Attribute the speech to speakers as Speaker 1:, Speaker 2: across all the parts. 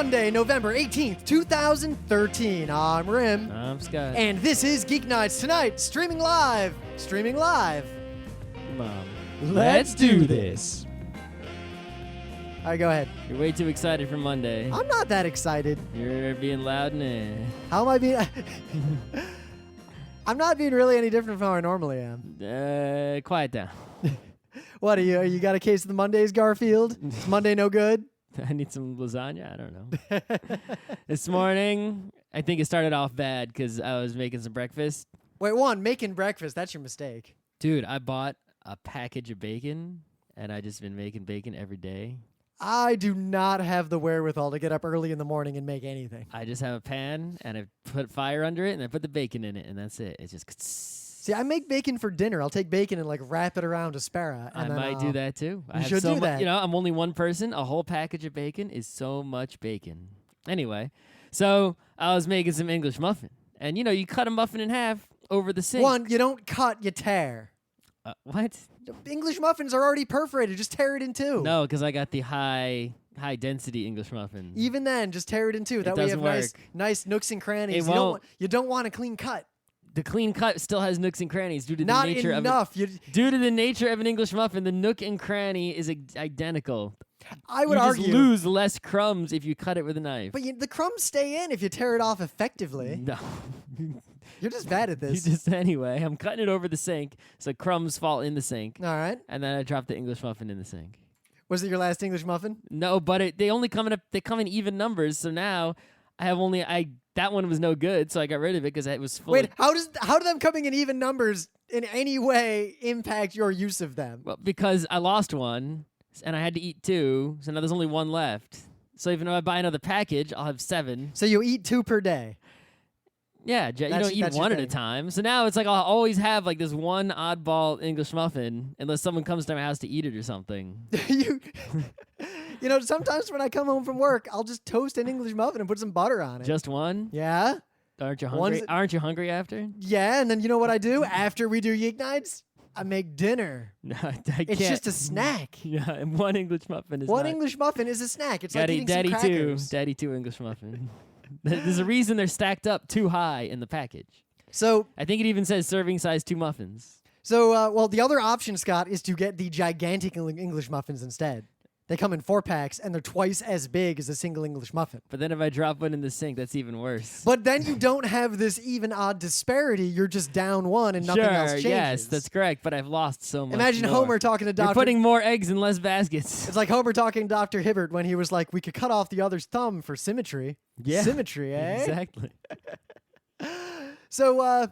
Speaker 1: Monday, November 18th, 2013. I'm Rim.
Speaker 2: I'm Scott.
Speaker 1: And this is Geeknights tonight, streaming live.
Speaker 2: Mom, let's do this.
Speaker 1: All right, go ahead.
Speaker 2: You're way too excited for Monday.
Speaker 1: I'm not that excited.
Speaker 2: You're being loud and
Speaker 1: How am I being... I'm not being really any different from how I normally am.
Speaker 2: quiet down.
Speaker 1: What, are you got a case of the Mondays, Garfield? Is Monday no good?
Speaker 2: I need some lasagna. I don't know. This morning, I think it started off bad because I was making some breakfast.
Speaker 1: Wait, making breakfast, that's your mistake.
Speaker 2: Dude, I bought a package of bacon, and I just been making bacon every day.
Speaker 1: I do not have the wherewithal to get up early in the morning and make anything.
Speaker 2: I just have a pan, and I put fire under it, and I put the bacon in it, and that's it. It's just...
Speaker 1: See, I make bacon for dinner. I'll take bacon and like wrap it around asparagus.
Speaker 2: I might do that too.
Speaker 1: You should do that.
Speaker 2: You know, I'm only one person. A whole package of bacon is so much bacon. Anyway, so I was making some English muffin. And, you know, you cut a muffin in half over the sink.
Speaker 1: One, you don't cut, you tear.
Speaker 2: What?
Speaker 1: English muffins are already perforated. Just tear it in two.
Speaker 2: No, because I got the high density English muffin.
Speaker 1: Even then, just tear it in two. That way you have nice nooks and crannies. You don't want a clean cut.
Speaker 2: The clean cut still has nooks and crannies due to
Speaker 1: Not
Speaker 2: the nature
Speaker 1: enough.
Speaker 2: of it. Due to the nature of an English muffin, the nook and cranny is identical.
Speaker 1: I would argue.
Speaker 2: You just lose less crumbs if you cut it with a knife.
Speaker 1: But the crumbs stay in if you tear it off effectively.
Speaker 2: No.
Speaker 1: You're just bad at this.
Speaker 2: Anyway, I'm cutting it over the sink, so crumbs fall in the sink.
Speaker 1: All right.
Speaker 2: And then I drop the English muffin in the sink.
Speaker 1: Was it your last English muffin?
Speaker 2: No, but they only come in even numbers, so now I have that one was no good, so I got rid of it because it was full.
Speaker 1: Wait, how do them coming in even numbers in any way impact your use of them?
Speaker 2: Well, because I lost one, and I had to eat two, so now there's only one left. So even if I buy another package, I'll have 7.
Speaker 1: So you eat 2 per day?
Speaker 2: Yeah, you don't eat one at a time. So now it's like I'll always have like this one oddball English muffin unless someone comes to my house to eat it or something.
Speaker 1: You know, sometimes when I come home from work, I'll just toast an English muffin and put some butter on it.
Speaker 2: Just one?
Speaker 1: Yeah.
Speaker 2: Aren't you hungry? Aren't you hungry after?
Speaker 1: Yeah, and then you know what I do after we do Geeknights? I make dinner.
Speaker 2: No, I can't.
Speaker 1: It's just a snack.
Speaker 2: Yeah, and one English muffin is
Speaker 1: English muffin is a snack. It's like eating some crackers.
Speaker 2: Daddy two English muffin. There's a reason they're stacked up too high in the package.
Speaker 1: So
Speaker 2: I think it even says serving size 2 muffins.
Speaker 1: So, the other option, Scott, is to get the gigantic English muffins instead. They come in 4-packs, and they're twice as big as a single English muffin.
Speaker 2: But then if I drop one in the sink, that's even worse.
Speaker 1: But then you don't have this even odd disparity. You're just down one, and nothing else changes.
Speaker 2: Yes, that's correct, but I've lost so much
Speaker 1: Imagine
Speaker 2: more.
Speaker 1: Homer talking to Dr.
Speaker 2: You're putting more eggs in less baskets.
Speaker 1: It's like Homer talking to Dr. Hibbert when he was like, we could cut off the other's thumb for symmetry.
Speaker 2: Yeah.
Speaker 1: Symmetry, eh?
Speaker 2: Exactly.
Speaker 1: So,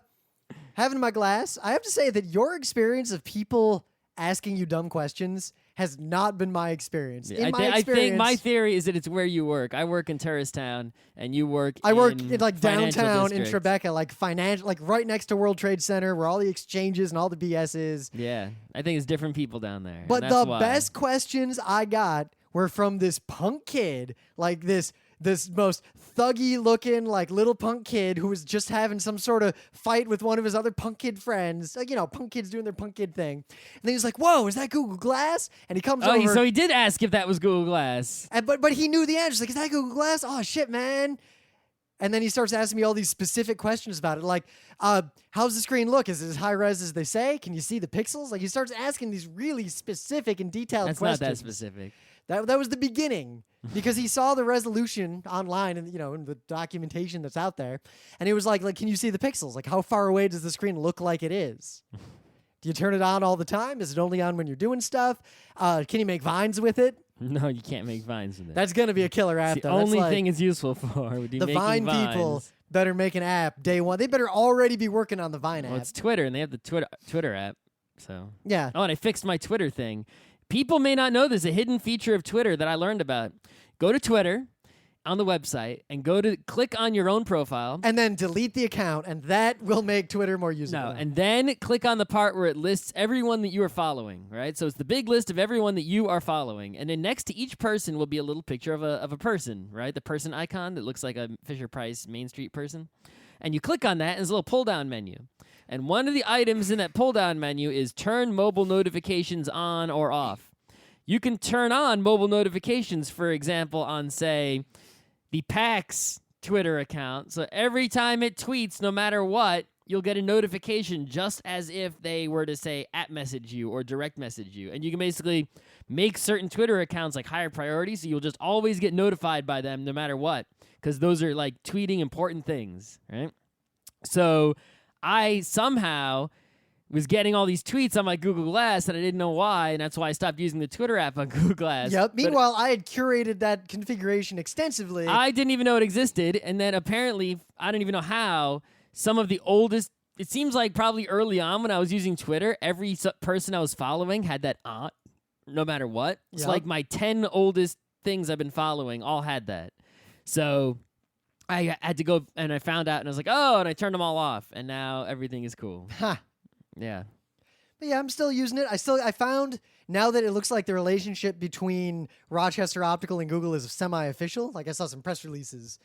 Speaker 1: having my glass, I have to say that your experience of people asking you dumb questions has not been my experience.
Speaker 2: I think my theory is that it's where you work. I work in Tourist Town, and you work
Speaker 1: I work in like
Speaker 2: Financial
Speaker 1: downtown in
Speaker 2: District.
Speaker 1: Tribeca, like right next to World Trade Center, where all the exchanges and all the BS is.
Speaker 2: Yeah, I think it's different people down there.
Speaker 1: But
Speaker 2: and
Speaker 1: the
Speaker 2: that's why.
Speaker 1: best questions I got were from this punk kid, like this most thuggy looking like little punk kid who was just having some sort of fight with one of his other punk kid friends. Like, you know, punk kids doing their punk kid thing. And then he's like, whoa, is that Google Glass? And he comes over.
Speaker 2: So he did ask if that was Google Glass.
Speaker 1: But he knew the answer. He's like, is that Google Glass? Oh, shit, man. And then he starts asking me all these specific questions about it. Like, how's the screen look? Is it as high res as they say? Can you see the pixels? Like, he starts asking these really specific and detailed questions.
Speaker 2: That's not that specific.
Speaker 1: That was the beginning, because he saw the resolution online and, you know, in the documentation that's out there. And he was like, can you see the pixels? Like, how far away does the screen look like it is? Do you turn it on all the time? Is it only on when you're doing stuff? Can you make vines with it?
Speaker 2: No, you can't make vines with it.
Speaker 1: That's going to be a killer app,
Speaker 2: it's the
Speaker 1: though.
Speaker 2: only thing it's useful for.
Speaker 1: The Vine people better make an app day one. They better already be working on the Vine app.
Speaker 2: Well, it's Twitter, and they have the Twitter app. So
Speaker 1: yeah.
Speaker 2: Oh, and I fixed my Twitter thing. People may not know there's a hidden feature of Twitter that I learned about. Go to Twitter on the website and click on your own profile.
Speaker 1: And then delete the account, and that will make Twitter more usable.
Speaker 2: No, and then click on the part where it lists everyone that you are following, right? So it's the big list of everyone that you are following. And then next to each person will be a little picture of a person, right? The person icon that looks like a Fisher-Price Main Street person. And you click on that, and there's a little pull-down menu. And one of the items in that pull-down menu is turn mobile notifications on or off. You can turn on mobile notifications, for example, on, say, the PAX Twitter account. So every time it tweets, no matter what, you'll get a notification just as if they were to say @message you or direct message you. And you can basically make certain Twitter accounts like higher priority, so you'll just always get notified by them no matter what, because those are like tweeting important things, right? So I somehow was getting all these tweets on my Google Glass and I didn't know why, and that's why I stopped using the Twitter app on Google Glass.
Speaker 1: Yep.
Speaker 2: But
Speaker 1: Meanwhile, I had curated that configuration extensively.
Speaker 2: I didn't even know it existed, and then apparently, I don't even know how, some of the oldest, it seems like probably early on when I was using Twitter, every person I was following had that no matter what. It's
Speaker 1: Yep.
Speaker 2: like my 10 oldest things I've been following all had that. So I had to go, and I found out, and I was like, oh, and I turned them all off, and now everything is cool.
Speaker 1: Ha.
Speaker 2: Yeah.
Speaker 1: But yeah, I'm still using it. I found now that it looks like the relationship between Rochester Optical and Google is semi-official. Like I saw some press releases.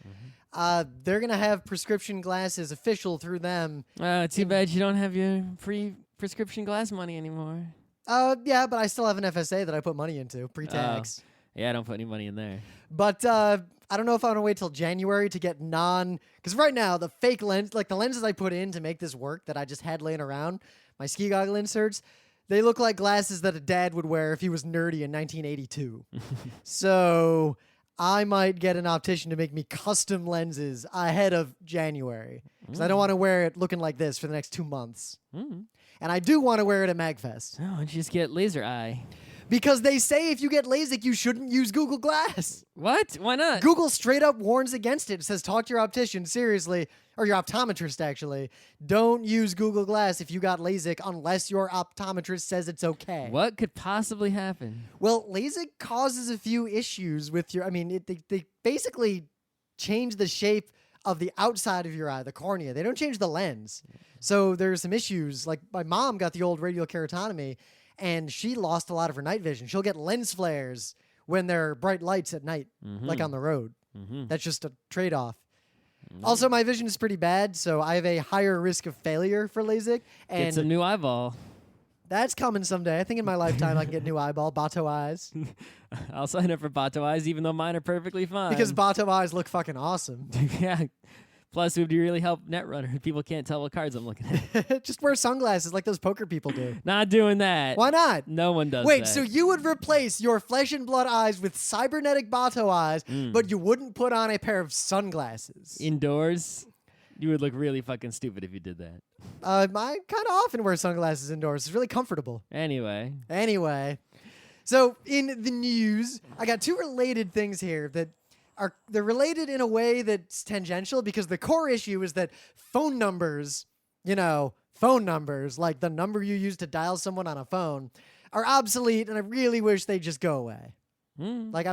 Speaker 1: They're gonna have prescription glasses official through them.
Speaker 2: Too bad you don't have your free prescription glass money anymore.
Speaker 1: Yeah, but I still have an FSA that I put money into pre-tax.
Speaker 2: Yeah, I don't put any money in there.
Speaker 1: But I don't know if I want to wait till January to get because right now the fake lens, like the lenses I put in to make this work that I just had laying around, my ski goggle inserts, they look like glasses that a dad would wear if he was nerdy in 1982. So I might get an optician to make me custom lenses ahead of January because I don't want to wear it looking like this for the next 2 months. And I do want to wear it at MagFest.
Speaker 2: Oh, why don't you just get laser eye?
Speaker 1: Because they say if you get LASIK, you shouldn't use Google Glass.
Speaker 2: What? Why not?
Speaker 1: Google straight up warns against it. It says, talk to your optician, seriously, or your optometrist, actually. Don't use Google Glass if you got LASIK unless your optometrist says it's okay.
Speaker 2: What could possibly happen?
Speaker 1: Well, LASIK causes a few issues with your... I mean, they basically change the shape of the outside of your eye, the cornea. They don't change the lens. So there's some issues. Like, my mom got the old radial keratotomy, and she lost a lot of her night vision. She'll get lens flares when there are bright lights at night, like on the road. That's just a trade-off. Also, my vision is pretty bad, so I have a higher risk of failure for LASIK. And
Speaker 2: Get some new eyeball.
Speaker 1: that's coming someday. I think in my lifetime I can get a new eyeball, Bato eyes.
Speaker 2: I'll sign up for Bato eyes, even though mine are perfectly fine.
Speaker 1: Because Bato eyes look fucking awesome.
Speaker 2: Yeah. Plus, it would really help Netrunner. People can't tell what cards I'm looking at.
Speaker 1: Just wear sunglasses like those poker people do.
Speaker 2: Not doing that.
Speaker 1: Why not?
Speaker 2: No one does
Speaker 1: Wait,
Speaker 2: that.
Speaker 1: so you would replace your flesh and blood eyes with cybernetic Bato eyes, but you wouldn't put on a pair of sunglasses?
Speaker 2: Indoors, you would look really fucking stupid if you did that.
Speaker 1: I kind of often wear sunglasses indoors. It's really comfortable.
Speaker 2: Anyway.
Speaker 1: So in the news, I got two related things here that they're related in a way that's tangential because the core issue is that phone numbers, like the number you use to dial someone on a phone, are obsolete, and I really wish they'd just go away. Like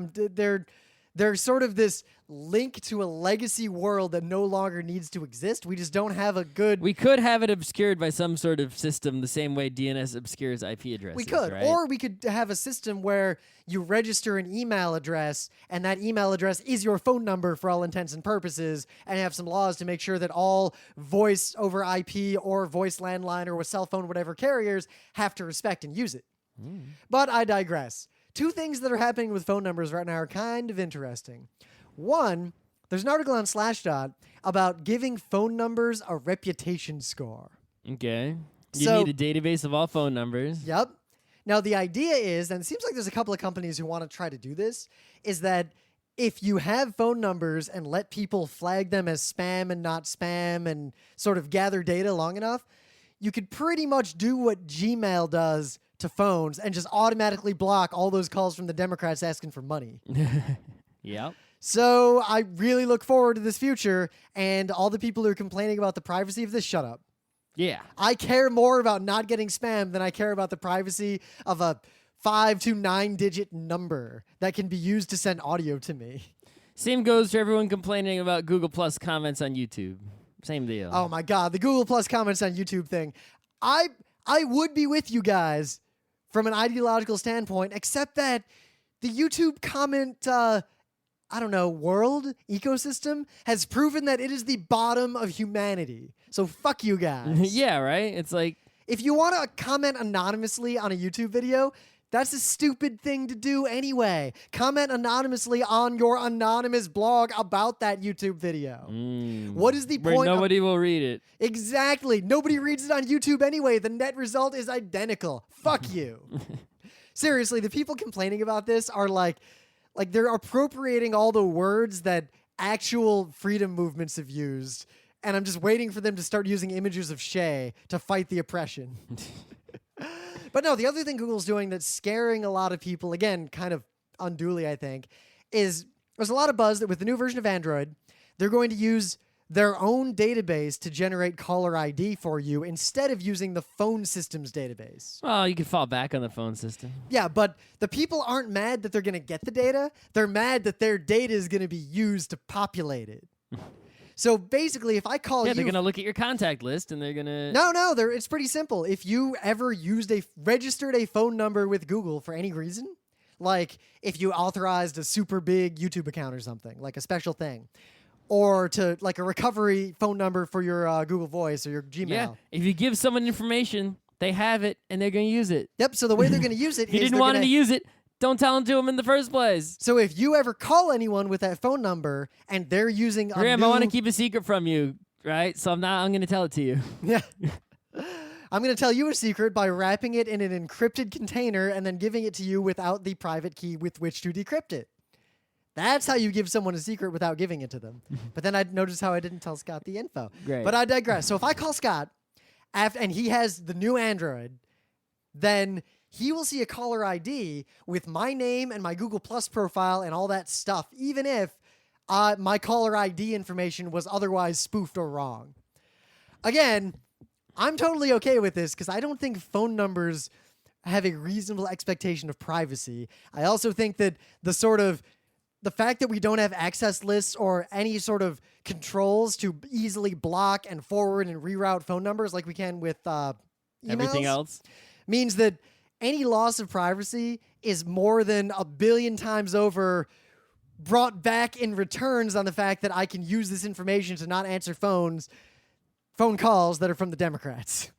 Speaker 1: they're sort of this link to a legacy world that no longer needs to exist. We just don't have a good...
Speaker 2: We could have it obscured by some sort of system the same way DNS obscures IP addresses.
Speaker 1: We could.
Speaker 2: Right?
Speaker 1: Or we could have a system where you register an email address, and that email address is your phone number for all intents and purposes, and have some laws to make sure that all voice over IP or voice landline or with cell phone, whatever carriers, have to respect and use it. But I digress. Two things that are happening with phone numbers right now are kind of interesting. One, there's an article on Slashdot about giving phone numbers a reputation score.
Speaker 2: Okay. You
Speaker 1: So-
Speaker 2: need a database of all phone numbers.
Speaker 1: Yep. Now, the idea is, and it seems like there's a couple of companies who want to try to do this, is that if you have phone numbers and let people flag them as spam and not spam and sort of gather data long enough, you could pretty much do what Gmail does to phones and just automatically block all those calls from the Democrats asking for money.
Speaker 2: Yep.
Speaker 1: So I really look forward to this future, and all the people who are complaining about the privacy of this, shut up.
Speaker 2: Yeah.
Speaker 1: I care more about not getting spammed than I care about the privacy of a 5 to 9 digit number that can be used to send audio to me.
Speaker 2: Same goes for everyone complaining about Google Plus comments on YouTube. Same deal.
Speaker 1: Oh my God, the Google Plus comments on YouTube thing. I would be with you guys from an ideological standpoint, except that the YouTube comment, world ecosystem has proven that it is the bottom of humanity. So fuck you guys.
Speaker 2: Yeah, right? It's like...
Speaker 1: If you want to comment anonymously on a YouTube video, That's a stupid thing to do anyway. Comment anonymously on your anonymous blog about that YouTube video. What is the
Speaker 2: Where
Speaker 1: point?
Speaker 2: nobody will read it.
Speaker 1: Exactly. Nobody reads it on YouTube anyway. The net result is identical. Fuck you. Seriously, the people complaining about this are like they're appropriating all the words that actual freedom movements have used. And I'm just waiting for them to start using images of Shay to fight the oppression. But no, the other thing Google's doing that's scaring a lot of people, again, kind of unduly, I think, is there's a lot of buzz that with the new version of Android, they're going to use their own database to generate caller ID for you instead of using the phone system's database.
Speaker 2: Well, you can fall back on the phone system.
Speaker 1: Yeah, but the people aren't mad that they're going to get the data. They're mad that their data is going to be used to populate it. So basically, if I call
Speaker 2: Yeah,
Speaker 1: you...
Speaker 2: they're going to look at your contact list and they're going to...
Speaker 1: No, it's pretty simple. If you ever registered a phone number with Google for any reason, like if you authorized a super big YouTube account or something, like a special thing, or to like a recovery phone number for your Google Voice or your Gmail.
Speaker 2: Yeah, if you give someone information, they have it and they're going to use it.
Speaker 1: Yep, so the way they're going to use it
Speaker 2: If you
Speaker 1: is
Speaker 2: didn't want them to use it, don't tell them to them in the first place.
Speaker 1: So if you ever call anyone with that phone number and they're using
Speaker 2: Graham, I want to keep a secret from you, right? So I'm going to tell it to you.
Speaker 1: Yeah. I'm going to tell you a secret by wrapping it in an encrypted container and then giving it to you without the private key with which to decrypt it. That's how you give someone a secret without giving it to them. But then I noticed how I didn't tell Scott the info.
Speaker 2: Great.
Speaker 1: But I digress. So if I call Scott and he has the new Android, then he will see a caller ID with my name and my Google Plus profile and all that stuff, even if my caller ID information was otherwise spoofed or wrong. Again, I'm totally okay with this because I don't think phone numbers have a reasonable expectation of privacy. I also think that the fact that we don't have access lists or any sort of controls to easily block and forward and reroute phone numbers like we can with emails,
Speaker 2: Everything else
Speaker 1: means that any loss of privacy is more than a billion times over brought back in returns on the fact that I can use this information to not answer phone calls that are from the Democrats.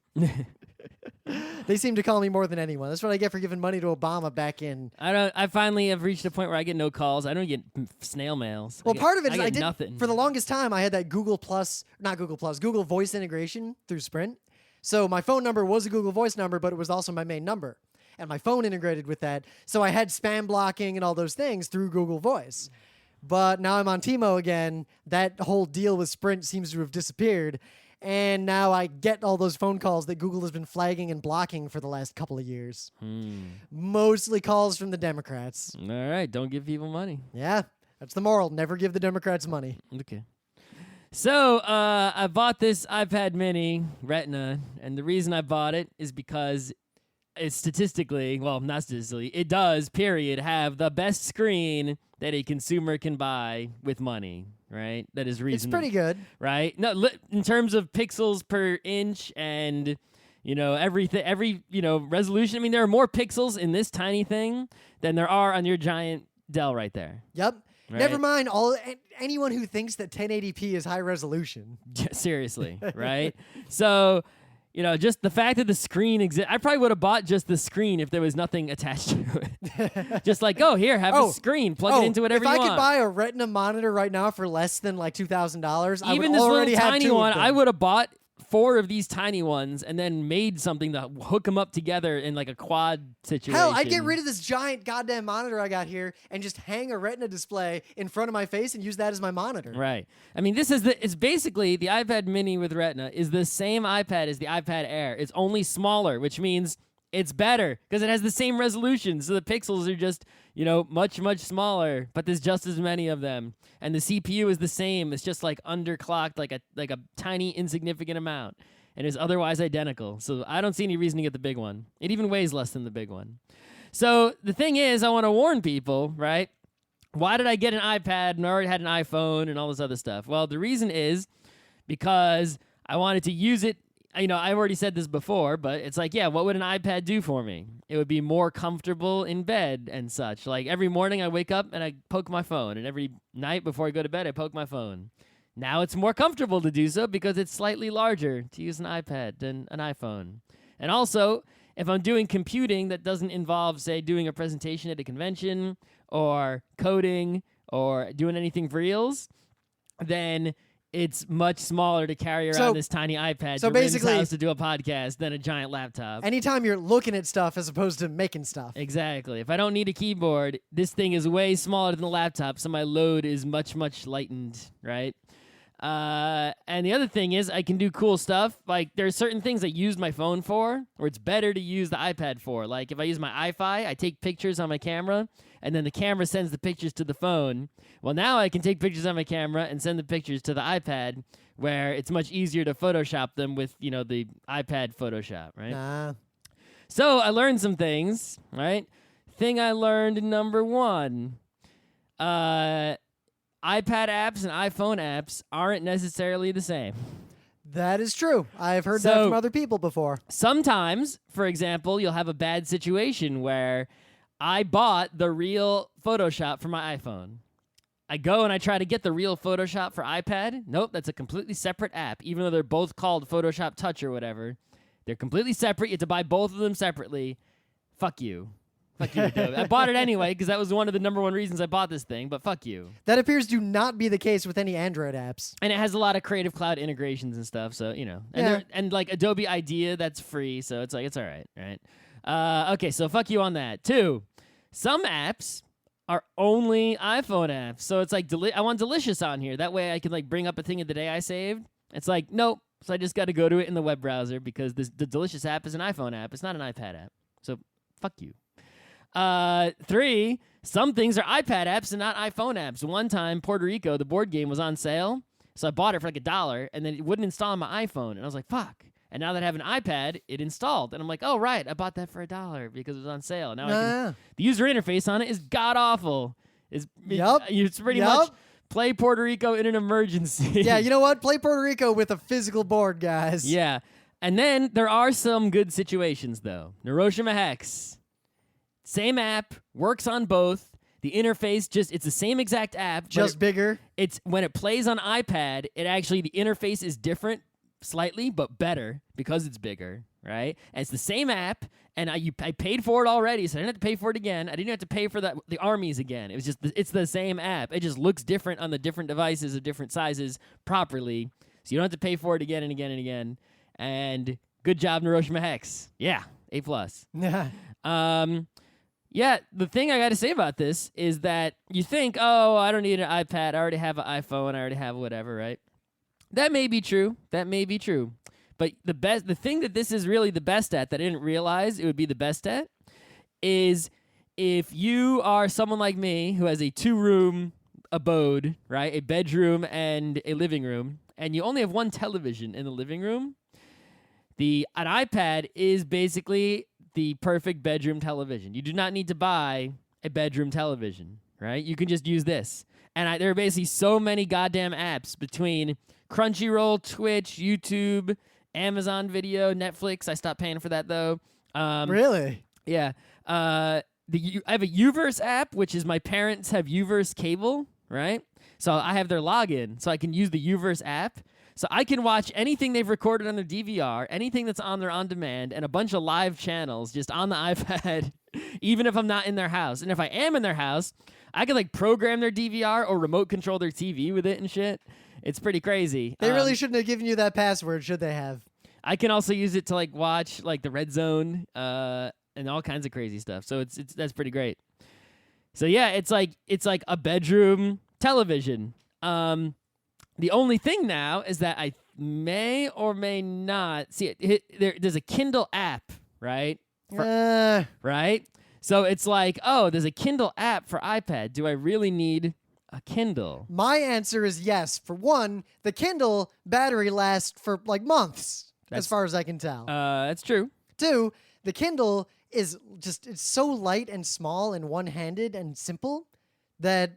Speaker 1: They seem to call me more than anyone. That's what I get for giving money to Obama back in.
Speaker 2: I finally have reached a point where I get no calls. I don't get snail mails.
Speaker 1: Well, part of it is
Speaker 2: I
Speaker 1: I
Speaker 2: get
Speaker 1: did
Speaker 2: nothing.
Speaker 1: for the longest time. I had that Google Voice integration through Sprint. So my phone number was a Google Voice number, but it was also my main number, and my phone integrated with that. So I had spam blocking and all those things through Google Voice. But now I'm on T-Mo again. That whole deal with Sprint seems to have disappeared. And now I get all those phone calls that Google has been flagging and blocking for the last couple of years. Mostly calls from the Democrats.
Speaker 2: All right, don't give people money.
Speaker 1: Yeah, that's the moral. Never give the Democrats money.
Speaker 2: Okay. So I bought this iPad Mini Retina, and the reason I bought it is because it's statistically, well, not statistically, it does, period, have the best screen that a consumer can buy with money, right? That is reasonable.
Speaker 1: It's pretty good.
Speaker 2: Right? No, in terms of pixels per inch and, every resolution. I mean, there are more pixels in this tiny thing than there are on your giant Dell right there.
Speaker 1: Yep.
Speaker 2: Right?
Speaker 1: Never mind anyone who thinks that 1080p is high resolution.
Speaker 2: Seriously, right? So, just the fact that the screen exists, I probably would have bought just the screen if there was nothing attached to it. Just like, have a screen, plug it into whatever you want.
Speaker 1: If I could buy a Retina monitor right now for less than like $2,000, I would
Speaker 2: Even this
Speaker 1: already
Speaker 2: little
Speaker 1: have
Speaker 2: tiny
Speaker 1: two
Speaker 2: one,
Speaker 1: of them.
Speaker 2: I would have bought 4 of these tiny ones and then made something to hook them up together in like a quad situation.
Speaker 1: Hell, I'd get rid of this giant goddamn monitor I got here and just hang a Retina display in front of my face and use that as my monitor.
Speaker 2: Right. I mean, it's basically the iPad Mini with Retina is the same iPad as the iPad Air. It's only smaller, which means it's better because it has the same resolution. So the pixels are just, much, much smaller, but there's just as many of them. And the CPU is the same. It's just like underclocked, like a tiny insignificant amount. And is otherwise identical. So I don't see any reason to get the big one. It even weighs less than the big one. So the thing is, I want to warn people, right? Why did I get an iPad and I already had an iPhone and all this other stuff? Well, the reason is because I wanted to use it. I've already said this before, but it's like, what would an iPad do for me? It would be more comfortable in bed and such. Like every morning I wake up and I poke my phone, and every night before I go to bed I poke my phone. Now it's more comfortable to do so because it's slightly larger to use an iPad than an iPhone. And also, if I'm doing computing that doesn't involve, say, doing a presentation at a convention or coding or doing anything for reals, then it's much smaller to carry around this tiny iPad to Rim's house to do a podcast than a giant laptop.
Speaker 1: Anytime you're looking at stuff as opposed to making stuff.
Speaker 2: Exactly. If I don't need a keyboard, this thing is way smaller than the laptop, so my load is much, much lightened, right? And the other thing is I can do cool stuff. Like, there are certain things I use my phone for, or it's better to use the iPad for. Like, if I use my iPhi, I take pictures on my camera, and then the camera sends the pictures to the phone. Well, now I can take pictures on my camera and send the pictures to the iPad, where it's much easier to Photoshop them with, the iPad Photoshop, right?
Speaker 1: Nah.
Speaker 2: So I learned some things, right? Thing I learned, number one, iPad apps and iPhone apps aren't necessarily the same.
Speaker 1: That is true. I've heard that from other people before.
Speaker 2: Sometimes, for example, you'll have a bad situation where I bought the real Photoshop for my iPhone. I go and I try to get the real Photoshop for iPad. Nope, that's a completely separate app, even though they're both called Photoshop Touch or whatever. They're completely separate. You have to buy both of them separately. Fuck you. Fuck you, Adobe. I bought it anyway because that was one of the number one reasons I bought this thing, but fuck you.
Speaker 1: That appears to not be the case with any Android apps.
Speaker 2: And it has a lot of Creative Cloud integrations and stuff, so, And like Adobe Idea, that's free, so it's like, it's all right, right? Okay, so fuck you on that. 2, some apps are only iPhone apps. So it's like, I want Delicious on here. That way I can like bring up a thing of the day I saved. It's like, nope. So I just got to go to it in the web browser because the Delicious app is an iPhone app. It's not an iPad app. So fuck you. 3, some things are iPad apps and not iPhone apps. One time, Puerto Rico, the board game was on sale. So I bought it for like $1 and then it wouldn't install on my iPhone. And I was like, fuck. And now that I have an iPad, it installed. And I'm like, oh, right, I bought that for $1 because it was on sale. Now the user interface on it is god-awful. It's pretty much play Puerto Rico in an emergency.
Speaker 1: Yeah, you know what? Play Puerto Rico with a physical board, guys.
Speaker 2: Yeah. And then there are some good situations, though. Hiroshima Hex. Same app, works on both. The interface it's the same exact app.
Speaker 1: Just bigger.
Speaker 2: It's when it plays on iPad, the interface is different slightly, but better because it's bigger, right? And it's the same app, and I paid for it already, so I didn't have to pay for it again. I didn't have to pay for the armies again. It was just it's the same app. It just looks different on the different devices of different sizes properly, so you don't have to pay for it again and again and again. And good job, Hiroshima Hex. Yeah, A+.
Speaker 1: Yeah.
Speaker 2: Yeah, the thing I got to say about this is that you think, oh, I don't need an iPad. I already have an iPhone. I already have whatever, right? That may be true. But the thing that this is really the best at that I didn't realize it would be the best at is if you are someone like me who has a 2-room abode, right? A bedroom and a living room, and you only have one television in the living room, an iPad is basically the perfect bedroom television. You do not need to buy a bedroom television, right? You can just use this. And there are basically so many goddamn apps between Crunchyroll, Twitch, YouTube, Amazon Video, Netflix. I stopped paying for that, though.
Speaker 1: Really?
Speaker 2: Yeah. I have a Uverse app, which is my parents have Uverse cable, right? So I have their login, so I can use the Uverse app. So I can watch anything they've recorded on their DVR, anything that's on their on-demand, and a bunch of live channels just on the iPad, even if I'm not in their house. And if I am in their house, I can like program their DVR or remote control their TV with it and shit. It's pretty crazy.
Speaker 1: They really shouldn't have given you that password, should they have?
Speaker 2: I can also use it to like watch like the Red Zone and all kinds of crazy stuff. So that's pretty great. So yeah, it's like a bedroom television. The only thing now is that I may or may not see it. There's a Kindle app, right? Right? So it's like, oh, there's a Kindle app for iPad. Do I really need a Kindle?
Speaker 1: My answer is yes. For one, the Kindle battery lasts for like months, as far as I can tell.
Speaker 2: That's true.
Speaker 1: 2, the Kindle is it's so light and small and one-handed and simple that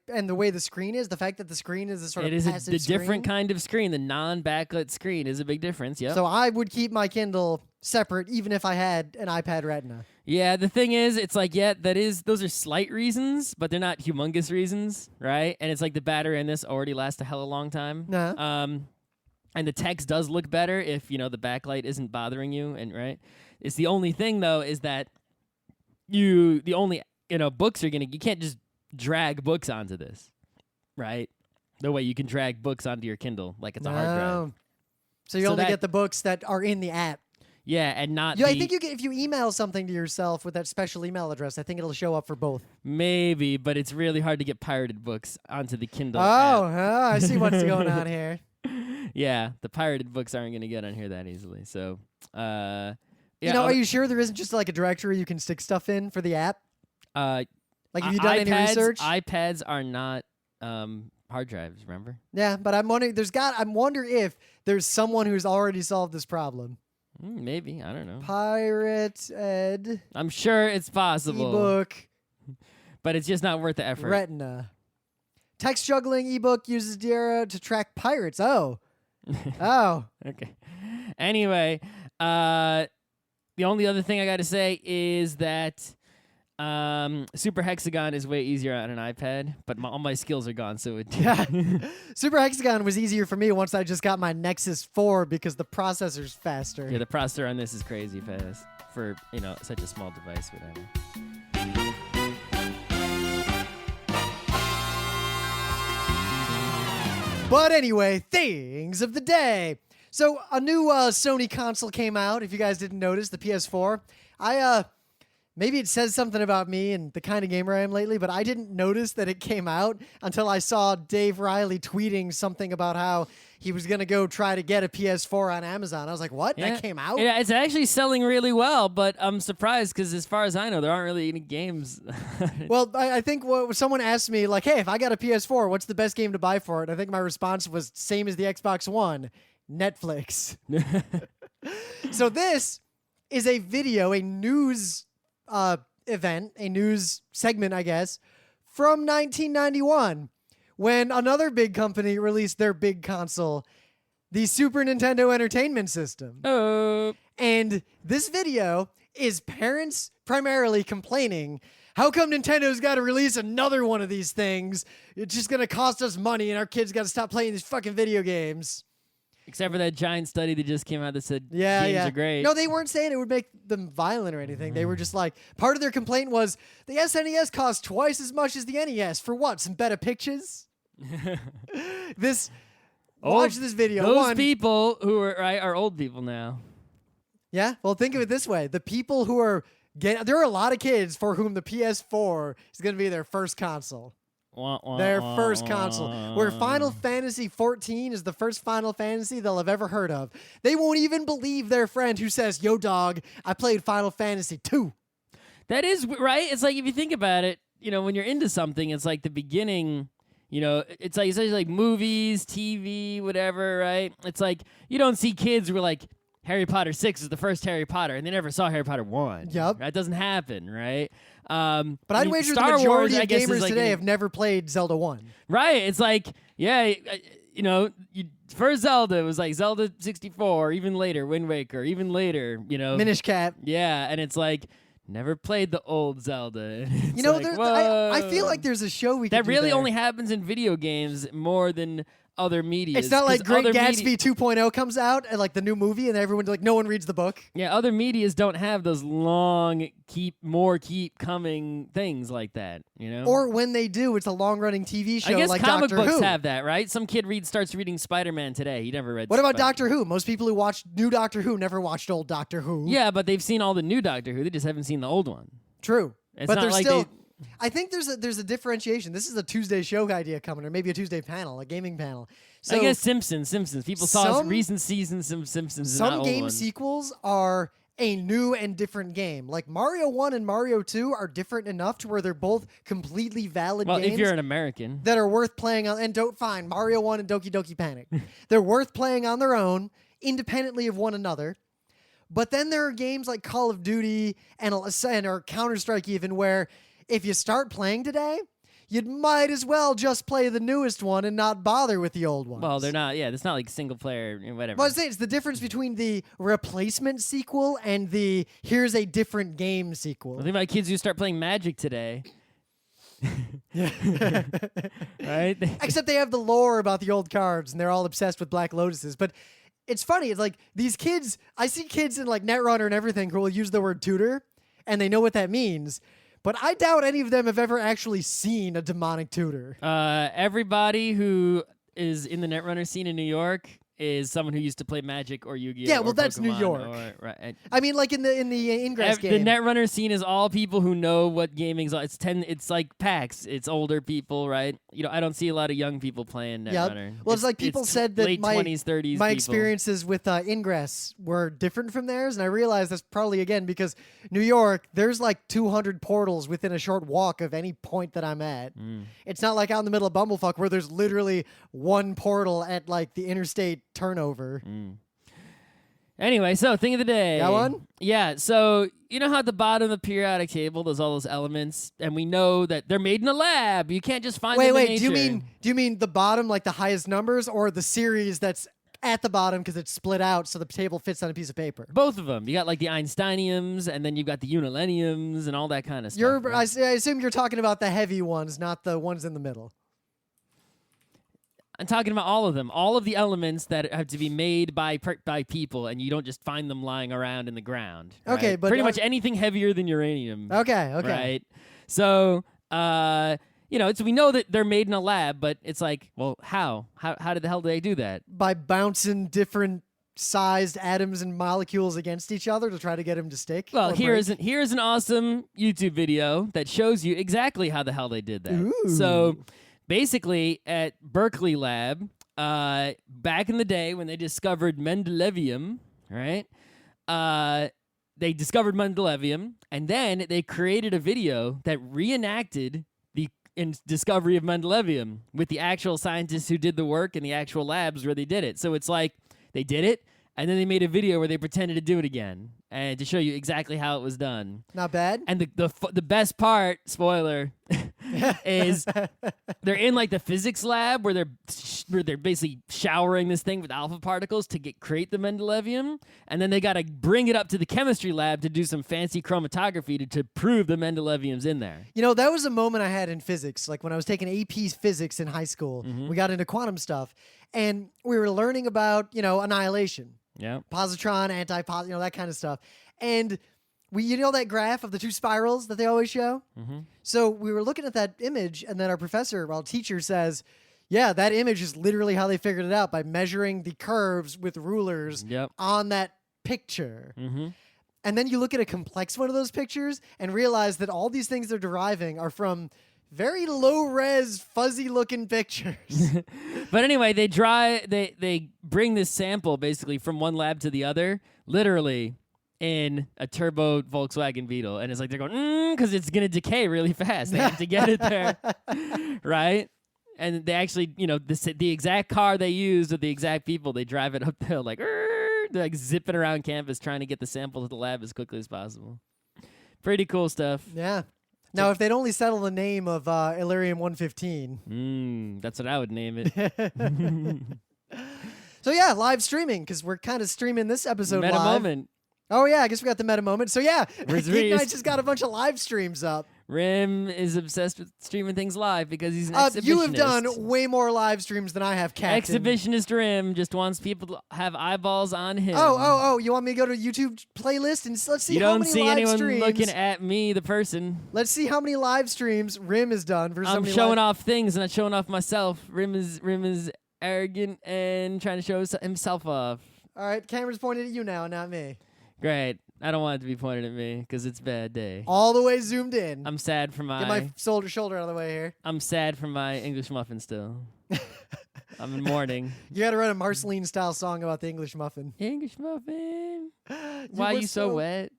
Speaker 1: and the way the screen is, the fact that the screen is a sort of passive
Speaker 2: the different kind of screen, the non-backlit screen is a big difference, yeah.
Speaker 1: So I would keep my Kindle separate even if I had an iPad Retina.
Speaker 2: Yeah, the thing is, it's like, those are slight reasons, but they're not humongous reasons, right? And it's like the battery in this already lasts a hella long time.
Speaker 1: No.
Speaker 2: and the text does look better if the backlight isn't bothering you. And right, it's the only thing though is that the only books you can't just drag books onto this, right? The way you can drag books onto your Kindle like it's a hard drive.
Speaker 1: So you only get the books that are in the app.
Speaker 2: Yeah, and not.
Speaker 1: I think you get if you email something to yourself with that special email address, I think it'll show up for both.
Speaker 2: Maybe, but it's really hard to get pirated books onto the Kindle
Speaker 1: app.
Speaker 2: I
Speaker 1: see what's going on here.
Speaker 2: Yeah, the pirated books aren't going to get on here that easily. So,
Speaker 1: are you sure there isn't just like a directory you can stick stuff in for the app?
Speaker 2: Like,
Speaker 1: have you done any research?
Speaker 2: iPads are not hard drives. Remember?
Speaker 1: Yeah, but I'm wondering. I'm wondering if there's someone who's already solved this problem.
Speaker 2: Maybe. I don't know.
Speaker 1: Pirated.
Speaker 2: I'm sure it's possible.
Speaker 1: Ebook.
Speaker 2: But it's just not worth the effort.
Speaker 1: Retina. Text juggling ebook uses Diera to track pirates. Oh. Oh.
Speaker 2: Okay. Anyway, the only other thing I got to say is that Super Hexagon is way easier on an iPad, but all my skills are gone, so
Speaker 1: yeah. Super Hexagon was easier for me once I just got my Nexus 4 because the processor's faster.
Speaker 2: Yeah, the processor on this is crazy fast for, such a small device, whatever.
Speaker 1: But anyway, things of the day. So a new Sony console came out, if you guys didn't notice, the PS4. Maybe it says something about me and the kind of gamer I am lately, but I didn't notice that it came out until I saw Dave Riley tweeting something about how he was going to go try to get a PS4 on Amazon. I was like, what?
Speaker 2: Yeah.
Speaker 1: That came out?
Speaker 2: Yeah, it's actually selling really well, but I'm surprised because as far as I know, there aren't really any games.
Speaker 1: Well, I think someone asked me, like, hey, if I got a PS4, what's the best game to buy for it? I think my response was same as the Xbox One, Netflix. So this is a video, a news event, a news segment, I guess, from 1991 when another big company released their big console, the Super Nintendo Entertainment System. And this video is parents primarily complaining, how come Nintendo's got to release another one of these things? It's just going to cost us money and our kids got to stop playing these fucking video games.
Speaker 2: Except for that giant study that just came out that said
Speaker 1: games
Speaker 2: are great.
Speaker 1: No, they weren't saying it would make them violent or anything. They were just like, part of their complaint was the SNES cost twice as much as the NES. For what? Some better pictures? Watch this video.
Speaker 2: Those people who are old people now.
Speaker 1: Yeah? Well, think of it this way. The people who are there are a lot of kids for whom the PS4 is going to be their first console. Their first console, where Final Fantasy 14 is the first Final Fantasy they'll have ever heard of. They won't even believe their friend who says, yo, dog, I played Final Fantasy 2.
Speaker 2: That is, right? It's like, if you think about it, when you're into something, it's like the beginning, it's like movies, TV, whatever, right? It's like, you don't see kids who are like, Harry Potter 6 is the first Harry Potter, and they never saw Harry Potter 1.
Speaker 1: Yep.
Speaker 2: That doesn't happen, right?
Speaker 1: But I'd wager the majority of gamers today have never played Zelda 1.
Speaker 2: Right. It's like, yeah, first Zelda, it was like Zelda 64, even later, Wind Waker, even later,
Speaker 1: Minish Cap.
Speaker 2: Yeah, and it's like, never played the old Zelda.
Speaker 1: I feel like there's a show we could
Speaker 2: that
Speaker 1: do
Speaker 2: really
Speaker 1: there.
Speaker 2: only happens in video games more than other media.
Speaker 1: It's not like Great Gatsby 2.0 comes out and like the new movie and everyone's like, no one reads the book.
Speaker 2: Yeah, other medias don't have those long, keep coming things like that,
Speaker 1: Or when they do, it's a long-running TV show
Speaker 2: I guess
Speaker 1: like
Speaker 2: comic
Speaker 1: Doctor
Speaker 2: books
Speaker 1: Who.
Speaker 2: have that, right? Some kid starts reading Spider-Man today. He never read
Speaker 1: What about
Speaker 2: Spider-Man.
Speaker 1: Doctor Who? Most people who watch new Doctor Who never watched old Doctor Who.
Speaker 2: Yeah, but they've seen all the new Doctor Who. They just haven't seen the old one.
Speaker 1: True.
Speaker 2: It's
Speaker 1: but
Speaker 2: not
Speaker 1: there's
Speaker 2: like
Speaker 1: still... I think there's a differentiation. This is a Tuesday show idea coming, or maybe a Tuesday panel, a gaming panel. So
Speaker 2: I guess Simpsons. People saw recent seasons of Simpsons.
Speaker 1: Some
Speaker 2: not
Speaker 1: game
Speaker 2: old ones.
Speaker 1: sequels are a new and different game. Like Mario 1 and Mario 2 are different enough to where they're both completely valid games.
Speaker 2: Well, if you're an American.
Speaker 1: That are worth playing on. And don't find Mario 1 and Doki Doki Panic. They're worth playing on their own, independently of one another. But then there are games like Call of Duty or Counter-Strike even, where if you start playing today, you might as well just play the newest one and not bother with the old ones.
Speaker 2: Well, they're not. Yeah, it's not like single player, whatever.
Speaker 1: Well, I was saying it's the difference between the replacement sequel and the here's a different game sequel.
Speaker 2: Well, think about kids who start playing Magic today.
Speaker 1: Yeah.
Speaker 2: Right?
Speaker 1: Except they have the lore about the old cards, and they're all obsessed with Black Lotuses. But it's funny. It's like these kids. I see kids in like Netrunner and everything who will use the word tutor, and they know what that means. But I doubt any of them have ever actually seen a demonic tutor.
Speaker 2: Everybody who is in the Netrunner scene in New York is someone who used to play Magic or Yu-Gi-Oh!
Speaker 1: Yeah, well,
Speaker 2: or
Speaker 1: that's New
Speaker 2: Pokemon
Speaker 1: York.
Speaker 2: Right.
Speaker 1: I mean, like in the Ingress
Speaker 2: The
Speaker 1: game.
Speaker 2: Netrunner scene is all people who know what gaming's. It's like PAX. It's older people, right? I don't see a lot of young people playing Netrunner.
Speaker 1: Well, it's like people said that
Speaker 2: late
Speaker 1: my
Speaker 2: 20s, 30s.
Speaker 1: my
Speaker 2: people.
Speaker 1: experiences with Ingress were different from theirs, and I realized that's probably again because New York, there's like 200 portals within a short walk of any point that I'm at. It's not like out in the middle of Bumblefuck where there's literally one portal at like the interstate turnover.
Speaker 2: Anyway, so thing of the day.
Speaker 1: Got one?
Speaker 2: Yeah. So you know how at the bottom of the periodic table there's all those elements, and we know that they're made in a lab. You can't just find them in
Speaker 1: Wait.
Speaker 2: nature.
Speaker 1: Do you mean the bottom, like the highest numbers, or the series that's at the bottom because it's split out so the table fits on a piece of paper?
Speaker 2: Both of them. You got like the Einsteiniums, and then you've got the Unileniums, and all that kind of stuff.
Speaker 1: I assume you're talking about the heavy ones, not the ones in the middle.
Speaker 2: I'm talking about all of them, all of the elements that have to be made by people, and you don't just find them lying around in the ground. Right?
Speaker 1: Okay, but
Speaker 2: pretty much anything heavier than uranium.
Speaker 1: Okay.
Speaker 2: Right. So, we know that they're made in a lab, but it's like, well, how? How the hell do they do that?
Speaker 1: By bouncing different sized atoms and molecules against each other to try to get them to stick.
Speaker 2: Well,
Speaker 1: or
Speaker 2: here's
Speaker 1: break.
Speaker 2: an awesome YouTube video that shows you exactly how the hell they did that.
Speaker 1: Ooh.
Speaker 2: So. Basically, at Berkeley Lab, back in the day when they discovered Mendelevium, right? They discovered Mendelevium, and then they created a video that reenacted the discovery of Mendelevium with the actual scientists who did the work in the actual labs where they did it. So it's like they did it, and then they made a video where they pretended to do it again, and to show you exactly how it was done.
Speaker 1: Not bad.
Speaker 2: And the best part, spoiler, is they're in like the physics lab where they're basically showering this thing with alpha particles to create the Mendelevium, and then they got to bring it up to the chemistry lab to do some fancy chromatography to prove the Mendelevium's in there.
Speaker 1: That was a moment I had in physics, like when I was taking AP physics in high school. We got into quantum stuff, and we were learning about annihilation.
Speaker 2: Yeah.
Speaker 1: Positron, anti-positron, that kind of stuff. And that graph of the two spirals that they always show? So we were looking at that image, and then our teacher says, yeah, that image is literally how they figured it out, by measuring the curves with rulers on that picture. And then you look at a complex one of those pictures and realize that all these things they're deriving are from very low-res, fuzzy-looking pictures.
Speaker 2: But anyway, they bring this sample basically from one lab to the other, literally in a turbo Volkswagen Beetle, and it's like they're going because it's gonna decay really fast. They have to get it there, right? And they actually, the exact car they used with the exact people, they drive it uphill they're like zipping around campus trying to get the sample to the lab as quickly as possible. Pretty cool stuff.
Speaker 1: Yeah. Now, if they'd only settle the name of Illyrium 115.
Speaker 2: That's what I would name it.
Speaker 1: So yeah, live streaming, because we're kind of streaming this episode
Speaker 2: Meta
Speaker 1: live.
Speaker 2: moment.
Speaker 1: Oh yeah, I guess we got the meta moment. So yeah,
Speaker 2: Where's
Speaker 1: Geeknights
Speaker 2: Reese?
Speaker 1: just got a bunch of live streams up.
Speaker 2: Rim is obsessed with streaming things live because he's an exhibitionist.
Speaker 1: You have done way more live streams than I have, Captain.
Speaker 2: Exhibitionist Rim just wants people to have eyeballs on him.
Speaker 1: Oh! You want me to go to YouTube playlist and let's see
Speaker 2: You
Speaker 1: how
Speaker 2: don't
Speaker 1: many
Speaker 2: see
Speaker 1: live
Speaker 2: anyone
Speaker 1: streams.
Speaker 2: looking at me, the person.
Speaker 1: Let's see how many live streams Rim has done versus.
Speaker 2: I'm showing off things, not showing off myself. Rim is arrogant and trying to show himself off.
Speaker 1: All right, camera's pointed at you now, not me.
Speaker 2: Great. I don't want it to be pointed at me because it's a bad day.
Speaker 1: All the way zoomed in.
Speaker 2: I'm sad for
Speaker 1: Get my shoulder out of the way here.
Speaker 2: I'm sad for my English muffin still. I'm in mourning.
Speaker 1: You got to write a Marceline style song about the English muffin.
Speaker 2: English muffin. Why are
Speaker 1: were
Speaker 2: you so wet?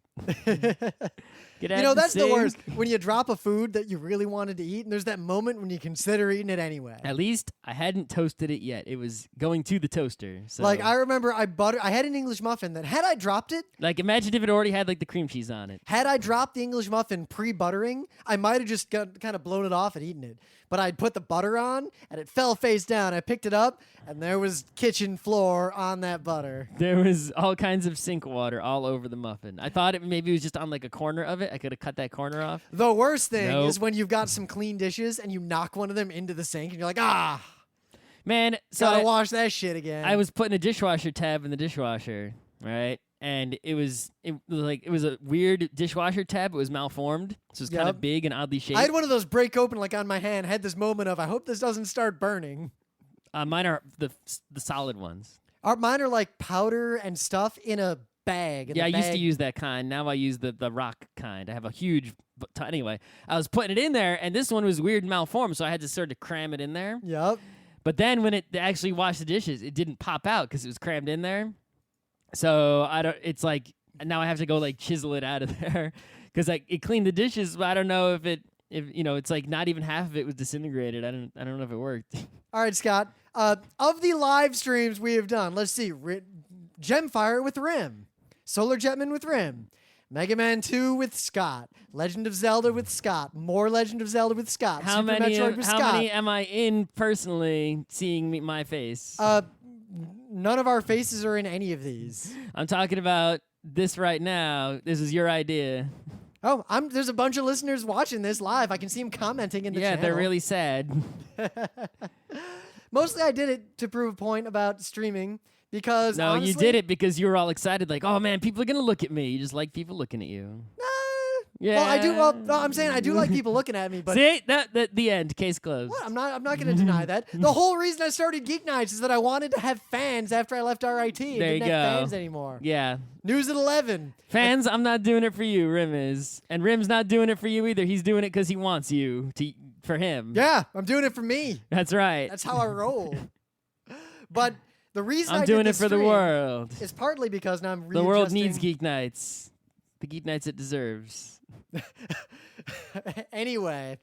Speaker 2: Get out
Speaker 1: You know,
Speaker 2: and
Speaker 1: that's the
Speaker 2: sing.
Speaker 1: worst. When you drop a food that you really wanted to eat, and there's that moment when you consider eating it anyway.
Speaker 2: At least I hadn't toasted it yet. It was going to the toaster. So.
Speaker 1: Like, I remember I had an English muffin that, had I dropped it,
Speaker 2: Like, imagine if it already had, like, the cream cheese on it.
Speaker 1: had I dropped the English muffin pre-buttering, I might have just kind of blown it off and eaten it. But I'd put the butter on, and it fell face down. I picked it up, and there was kitchen floor on that butter.
Speaker 2: There was all kinds of sink water all over the muffin. I thought maybe it was just on, like, a corner of it. I could have cut that corner off.
Speaker 1: The worst thing
Speaker 2: Nope.
Speaker 1: is when you've got some clean dishes and you knock one of them into the sink and you're like,
Speaker 2: Man, so
Speaker 1: gotta wash that shit again.
Speaker 2: I was putting a dishwasher tab in the dishwasher, right? And it was a weird dishwasher tab. It was malformed, so it was kind
Speaker 1: Yep.
Speaker 2: of big and oddly shaped.
Speaker 1: I had one of those break open like on my hand. Had this moment of I hope this doesn't start burning.
Speaker 2: Mine are the solid ones.
Speaker 1: Mine are like powder and stuff in a bag. and
Speaker 2: Yeah, I
Speaker 1: the
Speaker 2: used to
Speaker 1: bag-
Speaker 2: use that kind. Now I use the rock kind. I have a huge. Anyway, I was putting it in there, and this one was weird and malformed, so I had to sort of cram it in there.
Speaker 1: Yep.
Speaker 2: But then when it actually washed the dishes, it didn't pop out because it was crammed in there. So I don't. It's like now I have to go like chisel it out of there because it cleaned the dishes, but I don't know if it's like not even half of it was disintegrated. I don't know if it worked.
Speaker 1: All right, Scott. Of the live streams we have done, let's see. Gemfire with Rim. Solar Jetman with Rim. Mega Man 2 with Scott. Legend of Zelda with Scott. More Legend of Zelda with Scott.
Speaker 2: How
Speaker 1: Super
Speaker 2: many?
Speaker 1: Metroid with
Speaker 2: How
Speaker 1: Scott.
Speaker 2: many am I in personally seeing my face?
Speaker 1: None of our faces are in any of these.
Speaker 2: I'm talking about this right now. This is your idea.
Speaker 1: Oh, there's a bunch of listeners watching this live. I can see them commenting in the channel.
Speaker 2: They're really sad.
Speaker 1: Mostly I did it to prove a point about streaming because
Speaker 2: No,
Speaker 1: honestly,
Speaker 2: you did it because you were all excited, like, oh man, people are gonna look at me. You just like people looking at you. Yeah.
Speaker 1: Well, I do. Well, no, I'm saying I do like people looking at me, but
Speaker 2: See, that the end. Case closed.
Speaker 1: what? I'm not going to deny that. The whole reason I started Geeknights is that I wanted to have fans after I left RIT. And
Speaker 2: There you
Speaker 1: didn't have
Speaker 2: go.
Speaker 1: fans anymore.
Speaker 2: Yeah.
Speaker 1: News at 11.
Speaker 2: Fans, I'm not doing it for you. Rim is, and Rim's not doing it for you either. He's doing it because he wants you for him.
Speaker 1: Yeah, I'm doing it for me.
Speaker 2: That's right.
Speaker 1: That's how I roll. But the reason
Speaker 2: I'm
Speaker 1: I
Speaker 2: doing
Speaker 1: did
Speaker 2: it
Speaker 1: this
Speaker 2: for the
Speaker 1: stream
Speaker 2: world.
Speaker 1: is partly because now I'm
Speaker 2: The world needs
Speaker 1: readjusting-
Speaker 2: Geek Nights. The Geek Nights it deserves.
Speaker 1: Anyway,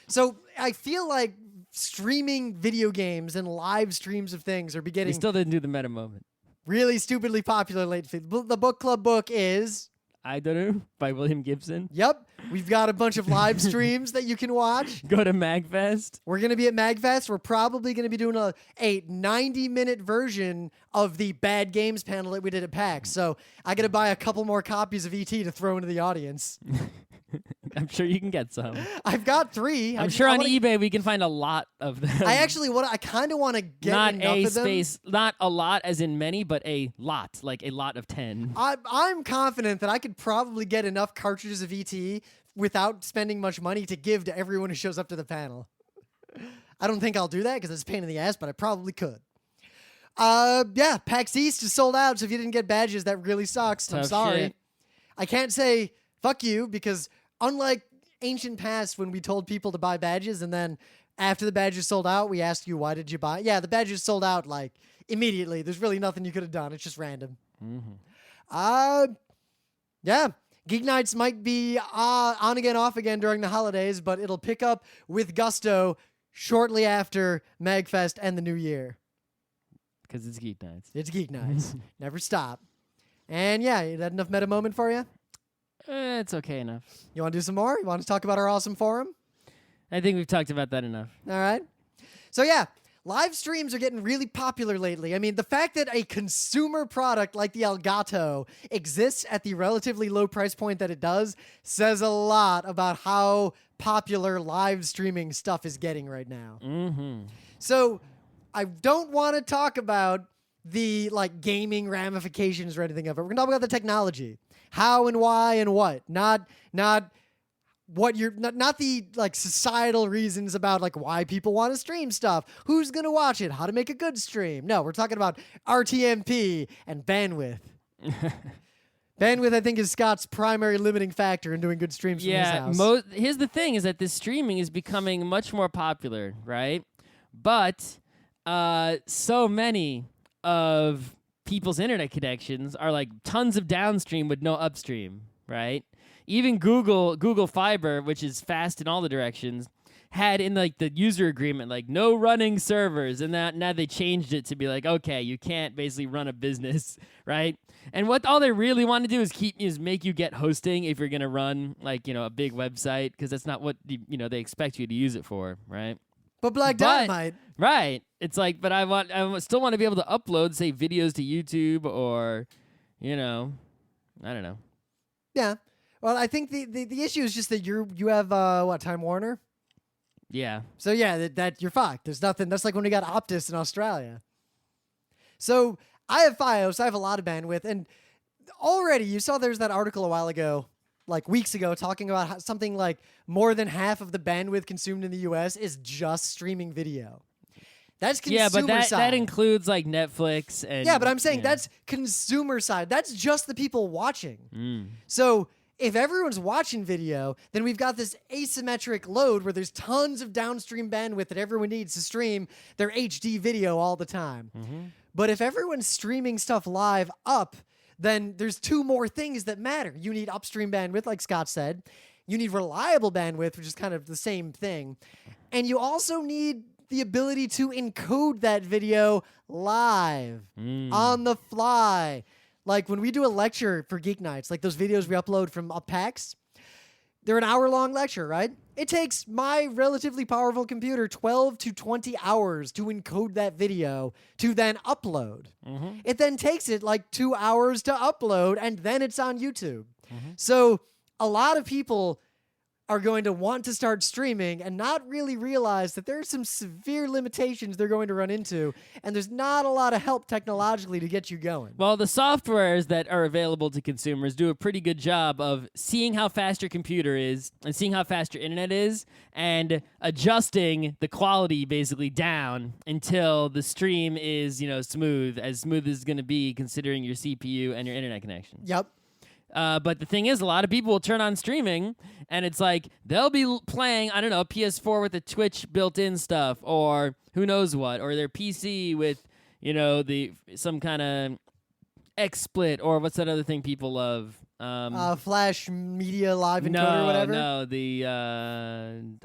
Speaker 1: so I feel like streaming video games and live streams of things are
Speaker 2: We
Speaker 1: beginning
Speaker 2: still didn't do the meta moment.
Speaker 1: really stupidly popular lately. The book club book is,
Speaker 2: I don't know, by William Gibson.
Speaker 1: yep, we've got a bunch of live streams that you can watch.
Speaker 2: Go to MagFest.
Speaker 1: We're going to be at MagFest. We're probably going to be doing a 90-minute version of the Bad Games panel that we did at PAX. So I got to buy a couple more copies of ET to throw into the audience.
Speaker 2: I'm sure you can get some.
Speaker 1: I've got 3.
Speaker 2: I'm sure on eBay we can find a lot of them.
Speaker 1: I kind of want to get
Speaker 2: not
Speaker 1: enough
Speaker 2: a
Speaker 1: of them.
Speaker 2: space, not a lot as in many, but a lot, like a lot of 10.
Speaker 1: I'm confident that I could probably get enough cartridges of ET without spending much money to give to everyone who shows up to the panel. I don't think I'll do that because it's a pain in the ass, but I probably could. Yeah, PAX East is sold out, so if you didn't get badges, that really sucks. I'm
Speaker 2: Tough
Speaker 1: sorry.
Speaker 2: shit.
Speaker 1: I can't say fuck you because unlike ancient past when we told people to buy badges and then after the badges sold out, we asked you, why did you buy? Yeah, the badges sold out like immediately. There's really nothing you could have done. It's just random. Yeah. Geeknights might be on again, off again during the holidays, but it'll pick up with gusto shortly after MagFest and the new year.
Speaker 2: Because it's Geek Nights.
Speaker 1: It's Geeknights. Never stop. And yeah, is that enough meta moment for you?
Speaker 2: It's okay enough.
Speaker 1: You want to do some more? You want to talk about our awesome forum?
Speaker 2: I think we've talked about that enough.
Speaker 1: All right. So yeah, live streams are getting really popular lately. I mean, the fact that a consumer product like the Elgato exists at the relatively low price point that it does says a lot about how popular live streaming stuff is getting right now.
Speaker 2: Mm-hmm.
Speaker 1: So I don't want to talk about the like gaming ramifications or anything of it. We're going to talk about the technology. How and why and what. Not what you're not the like societal reasons about like why people want to stream stuff, who's going to watch it, how to make a good stream. No, we're talking about RTMP and bandwidth. Bandwidth, I think, is Scott's primary limiting factor in doing good streams from his house.
Speaker 2: Here's the thing is that this streaming is becoming much more popular, right? But so many of people's internet connections are like tons of downstream with no upstream, right? Even Google Fiber, which is fast in all the directions, had in like the user agreement like no running servers, and that now they changed it to be like, okay, you can't basically run a business, right? And what all they really want to do is make you get hosting if you're gonna run like a big website, because that's not what they expect you to use it for, right?
Speaker 1: But Black Dynamite.
Speaker 2: Right. It's like, but I still want to be able to upload, say, videos to YouTube or, I don't know.
Speaker 1: Yeah. Well, I think the issue is just that you have Time Warner.
Speaker 2: Yeah.
Speaker 1: So yeah, that you're fucked. There's nothing. That's like when we got Optus in Australia. So I have Fios. I have a lot of bandwidth, and already you saw there's that article a while ago, like weeks ago, talking about how something like more than half of the bandwidth consumed in the U.S. is just streaming video. That's consumer
Speaker 2: Yeah, but
Speaker 1: side.
Speaker 2: that includes like Netflix and.
Speaker 1: Yeah, but I'm saying
Speaker 2: yeah.
Speaker 1: that's consumer side. That's just the people watching.
Speaker 2: Mm.
Speaker 1: So if everyone's watching video, then we've got this asymmetric load where there's tons of downstream bandwidth that everyone needs to stream their HD video all the time.
Speaker 2: Mm-hmm.
Speaker 1: But if everyone's streaming stuff live up, then there's two more things that matter. You need upstream bandwidth, like Scott said. You need reliable bandwidth, which is kind of the same thing. And you also need the ability to encode that video live on the fly. Like when we do a lecture for Geeknights, like those videos we upload from PAX, they're an hour-long lecture, right? It takes my relatively powerful computer 12 to 20 hours to encode that video to then upload.
Speaker 2: Mm-hmm.
Speaker 1: It then takes it like 2 hours to upload, and then it's on YouTube. So a lot of people are going to want to start streaming and not really realize that there are some severe limitations they're going to run into, and there's not a lot of help technologically to get you going.
Speaker 2: Well, the softwares that are available to consumers do a pretty good job of seeing how fast your computer is and seeing how fast your internet is and adjusting the quality basically down until the stream is, smooth as it's going to be considering your CPU and your internet connection.
Speaker 1: Yep.
Speaker 2: But the thing is, a lot of people will turn on streaming, and it's like they'll be playing, I don't know, PS4 with the Twitch built-in stuff, or who knows what, or their PC with, some kind of XSplit, or what's that other thing people love?
Speaker 1: Flash Media Live Encoder or whatever?
Speaker 2: No,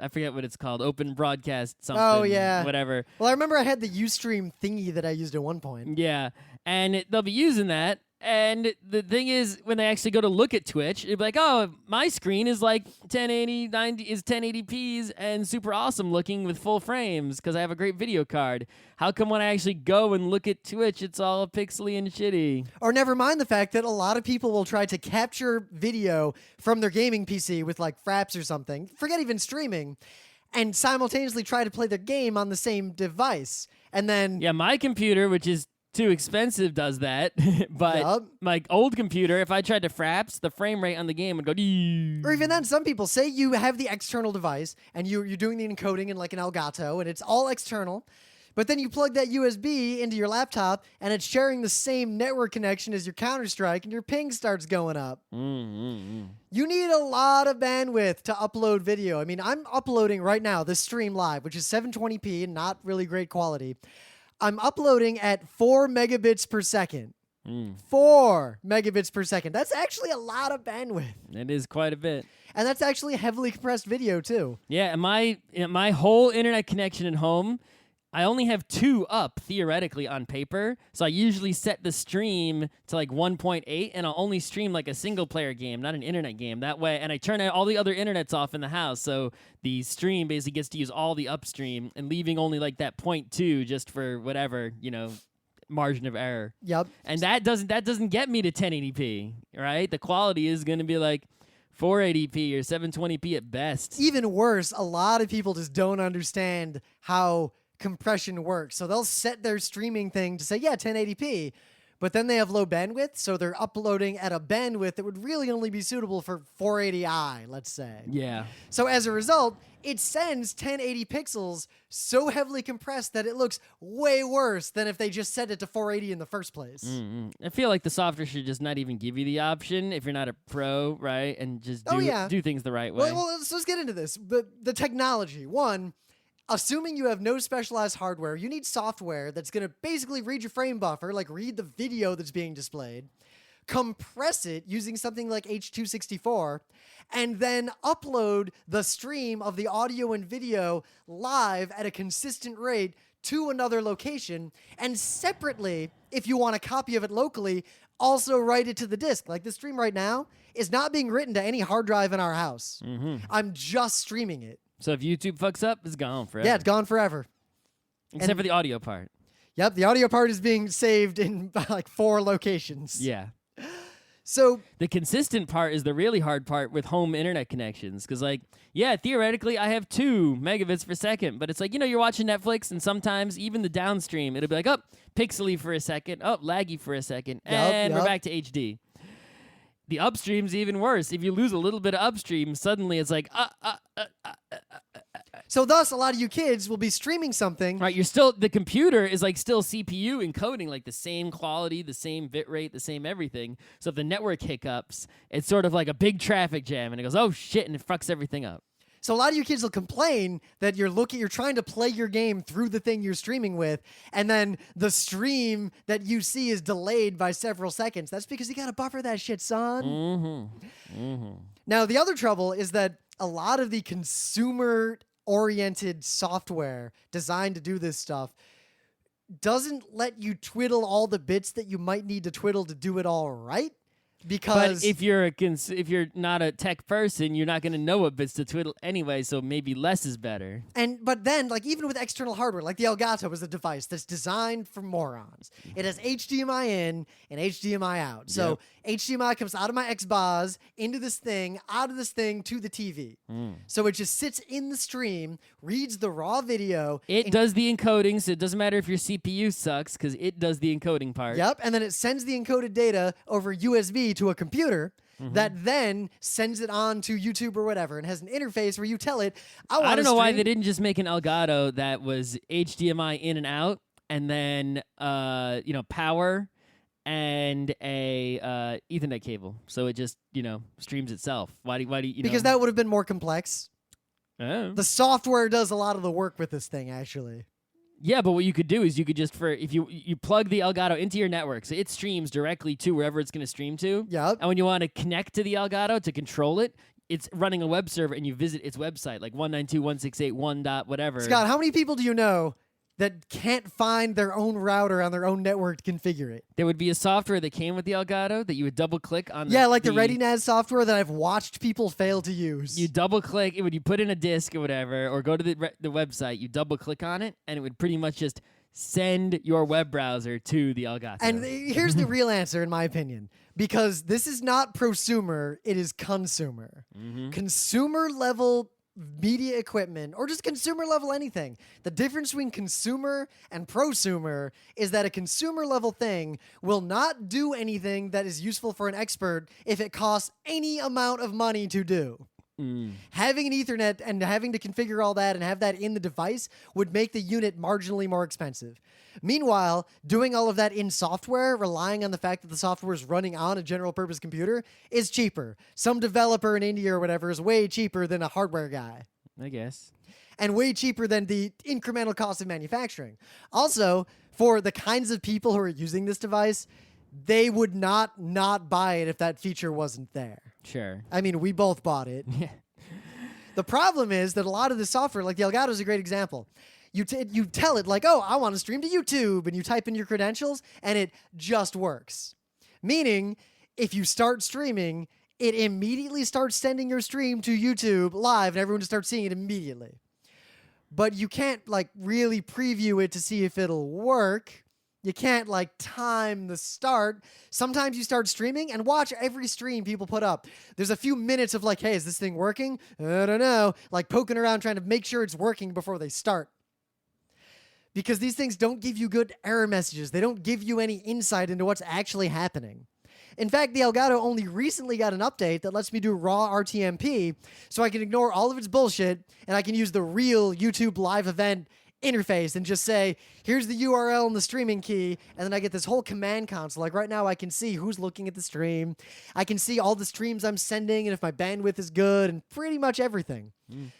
Speaker 2: I forget what it's called, Open Broadcast something.
Speaker 1: Oh, yeah.
Speaker 2: Whatever.
Speaker 1: Well, I remember I had the Ustream thingy that I used at one point.
Speaker 2: Yeah, and they'll be using that. And the thing is, when they actually go to look at Twitch, it'd be like, oh, my screen is like 1080, 90 is 1080p's and super awesome looking with full frames because I have a great video card. How come when I actually go and look at Twitch, it's all pixely and shitty?
Speaker 1: Or never mind the fact that a lot of people will try to capture video from their gaming PC with like Fraps or something, forget even streaming, and simultaneously try to play their game on the same device. And then...
Speaker 2: Yeah, my computer, which is too expensive, does that. But my old computer, if I tried to Fraps, the frame rate on the game would go...
Speaker 1: Or even then, some people say you have the external device and you're doing the encoding in like an Elgato and it's all external, but then you plug that USB into your laptop and it's sharing the same network connection as your Counter-Strike and your ping starts going up. You need a lot of bandwidth to upload video. I mean, I'm uploading right now this stream live, which is 720p and not really great quality. I'm uploading at 4 megabits per second. 4 megabits per second. That's actually a lot of bandwidth.
Speaker 2: It is quite a bit.
Speaker 1: And that's actually a heavily compressed video, too.
Speaker 2: Yeah, and my whole internet connection at home, I only have 2 up, theoretically, on paper. So I usually set the stream to like 1.8, and I'll only stream like a single-player game, not an internet game. That way, and I turn all the other internets off in the house, so the stream basically gets to use all the upstream and leaving only like that 0.2 just for whatever, margin of error.
Speaker 1: Yep.
Speaker 2: And that doesn't get me to 1080p, right? The quality is going to be like 480p or 720p at best.
Speaker 1: Even worse, a lot of people just don't understand how compression works. So they'll set their streaming thing to say, yeah, 1080p, but then they have low bandwidth, so they're uploading at a bandwidth that would really only be suitable for 480i, let's say.
Speaker 2: Yeah.
Speaker 1: So as a result, it sends 1080 pixels so heavily compressed that it looks way worse than if they just set it to 480 in the first place.
Speaker 2: I feel like the software should just not even give you the option if you're not a pro, right? And just do things the right way.
Speaker 1: Well, let's get into this. The technology. One, assuming you have no specialized hardware, you need software that's going to basically read your frame buffer, like read the video that's being displayed, compress it using something like H.264, and then upload the stream of the audio and video live at a consistent rate to another location, and separately, if you want a copy of it locally, also write it to the disk. Like the stream right now is not being written to any hard drive in our house. I'm just streaming it.
Speaker 2: So if YouTube fucks up, it's gone forever.
Speaker 1: Yeah, it's gone forever.
Speaker 2: Except for the audio part.
Speaker 1: Yep, the audio part is being saved in like 4 locations.
Speaker 2: Yeah.
Speaker 1: So
Speaker 2: The consistent part is the really hard part with home internet connections. Because, like, yeah, theoretically, I have 2 megabits per second. But it's like, you're watching Netflix, and sometimes even the downstream, it'll be like, oh, pixely for a second, oh, laggy for a second, and we're back to HD. The upstream's even worse. If you lose a little bit of upstream, suddenly it's like,
Speaker 1: So thus, a lot of you kids will be streaming something.
Speaker 2: right, the computer is like still CPU encoding like the same quality, the same bit rate, the same everything. So if the network hiccups, it's sort of like a big traffic jam, and it goes, oh shit, and it fucks everything up.
Speaker 1: So a lot of you kids will complain that you're trying to play your game through the thing you're streaming with, and then the stream that you see is delayed by several seconds. That's because you gotta buffer that shit, son. Now, the other trouble is that a lot of the consumer-oriented software designed to do this stuff doesn't let you twiddle all the bits that you might need to twiddle to do it all right. Because
Speaker 2: But if you're not a tech person, you're not going to know what bits to twiddle anyway, so maybe less is better.
Speaker 1: But then, like, even with external hardware, like the Elgato is a device that's designed for morons. It has HDMI in and HDMI out. So HDMI comes out of my Xbox into this thing, out of this thing to the TV. So it just sits in the stream, reads the raw video.
Speaker 2: It does the encoding, so it doesn't matter if your CPU sucks, because it does the encoding part.
Speaker 1: Yep, and then it sends the encoded data over USB to a computer that then sends it on to YouTube or whatever, and has an interface where you tell it,
Speaker 2: I don't know why they didn't just make an Elgato that was HDMI in and out, and then power and a Ethernet cable, so it just streams itself. Why do you?
Speaker 1: Because that would have been more complex.
Speaker 2: Oh.
Speaker 1: The software does a lot of the work with this thing, actually.
Speaker 2: Yeah, but what you could do is you could just if you plug the Elgato into your network, so it streams directly to wherever it's going to stream to.
Speaker 1: Yep.
Speaker 2: And when you want to connect to the Elgato to control it, it's running a web server, and you visit its website, like 192.168.1 dot whatever.
Speaker 1: Scott, how many people do you know that can't find their own router on their own network to configure it?
Speaker 2: There would be a software that came with the Elgato that you would double click on.
Speaker 1: Yeah, like the ReadyNAS software that I've watched people fail to use.
Speaker 2: You double click it, when you put in a disk or whatever, or go to the website, you double click on it, and it would pretty much just send your web browser to the Elgato.
Speaker 1: And here's the real answer, in my opinion, because this is not prosumer, it is consumer. Consumer level media equipment, or just consumer level anything. The difference between consumer and prosumer is that a consumer level thing will not do anything that is useful for an expert if it costs any amount of money to do. Having an Ethernet and having to configure all that and have that in the device would make the unit marginally more expensive. Meanwhile, doing all of that in software, relying on the fact that the software is running on a general purpose computer, is cheaper. Some developer in India or whatever is way cheaper than a hardware guy.
Speaker 2: I guess.
Speaker 1: And way cheaper than the incremental cost of manufacturing. Also, for the kinds of people who are using this device, they would not buy it if that feature wasn't there.
Speaker 2: Sure.
Speaker 1: I mean, we both bought it.
Speaker 2: Yeah.
Speaker 1: The problem is that a lot of the software, like the Elgato is a great example. You tell it like, oh, I want to stream to YouTube, and you type in your credentials, and it just works. Meaning, if you start streaming, it immediately starts sending your stream to YouTube live, and everyone just starts seeing it immediately. But you can't like really preview it to see if it'll work. You can't like time the start. Sometimes you start streaming and watch every stream people put up. There's a few minutes of like, hey, is this thing working? I don't know. Like poking around trying to make sure it's working before they start. Because these things don't give you good error messages. They don't give you any insight into what's actually happening. In fact, the Elgato only recently got an update that lets me do raw RTMP, so I can ignore all of its bullshit, and I can use the real YouTube live event interface and just say, here's the URL and the streaming key, and then I get this whole command console. Like right now, I can see who's looking at the stream. I can see all the streams I'm sending and if my bandwidth is good and pretty much everything.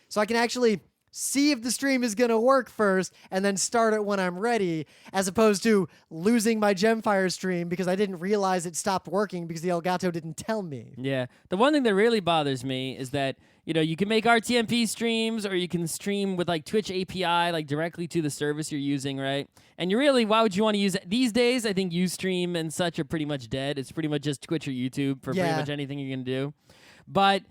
Speaker 1: So I can actually see if the stream is going to work first and then start it when I'm ready, as opposed to losing my Gemfire stream because I didn't realize it stopped working because the Elgato didn't tell me.
Speaker 2: Yeah. The one thing that really bothers me is that, you can make RTMP streams, or you can stream with like Twitch API, like directly to the service you're using, right? And why would you want to use it? These days, I think Ustream and such are pretty much dead. It's pretty much just Twitch or YouTube for pretty much anything you're going to do. But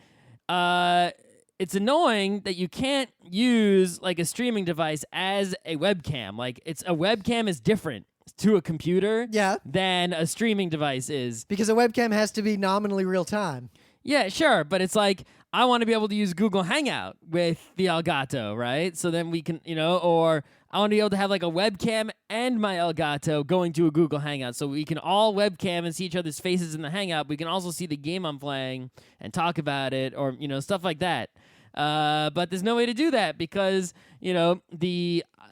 Speaker 2: it's annoying that you can't use like a streaming device as a webcam. Like a webcam is different. to a computer
Speaker 1: Yeah.
Speaker 2: than a streaming device is.
Speaker 1: Because a webcam has to be nominally real time.
Speaker 2: Yeah, sure, but it's like I want to be able to use Google Hangout with the Elgato, right? So then we can, or I want to be able to have like a webcam and my Elgato going to a Google Hangout, so we can all webcam and see each other's faces in the Hangout. We can also see the game I'm playing and talk about it, or stuff like that. But there's no way to do that because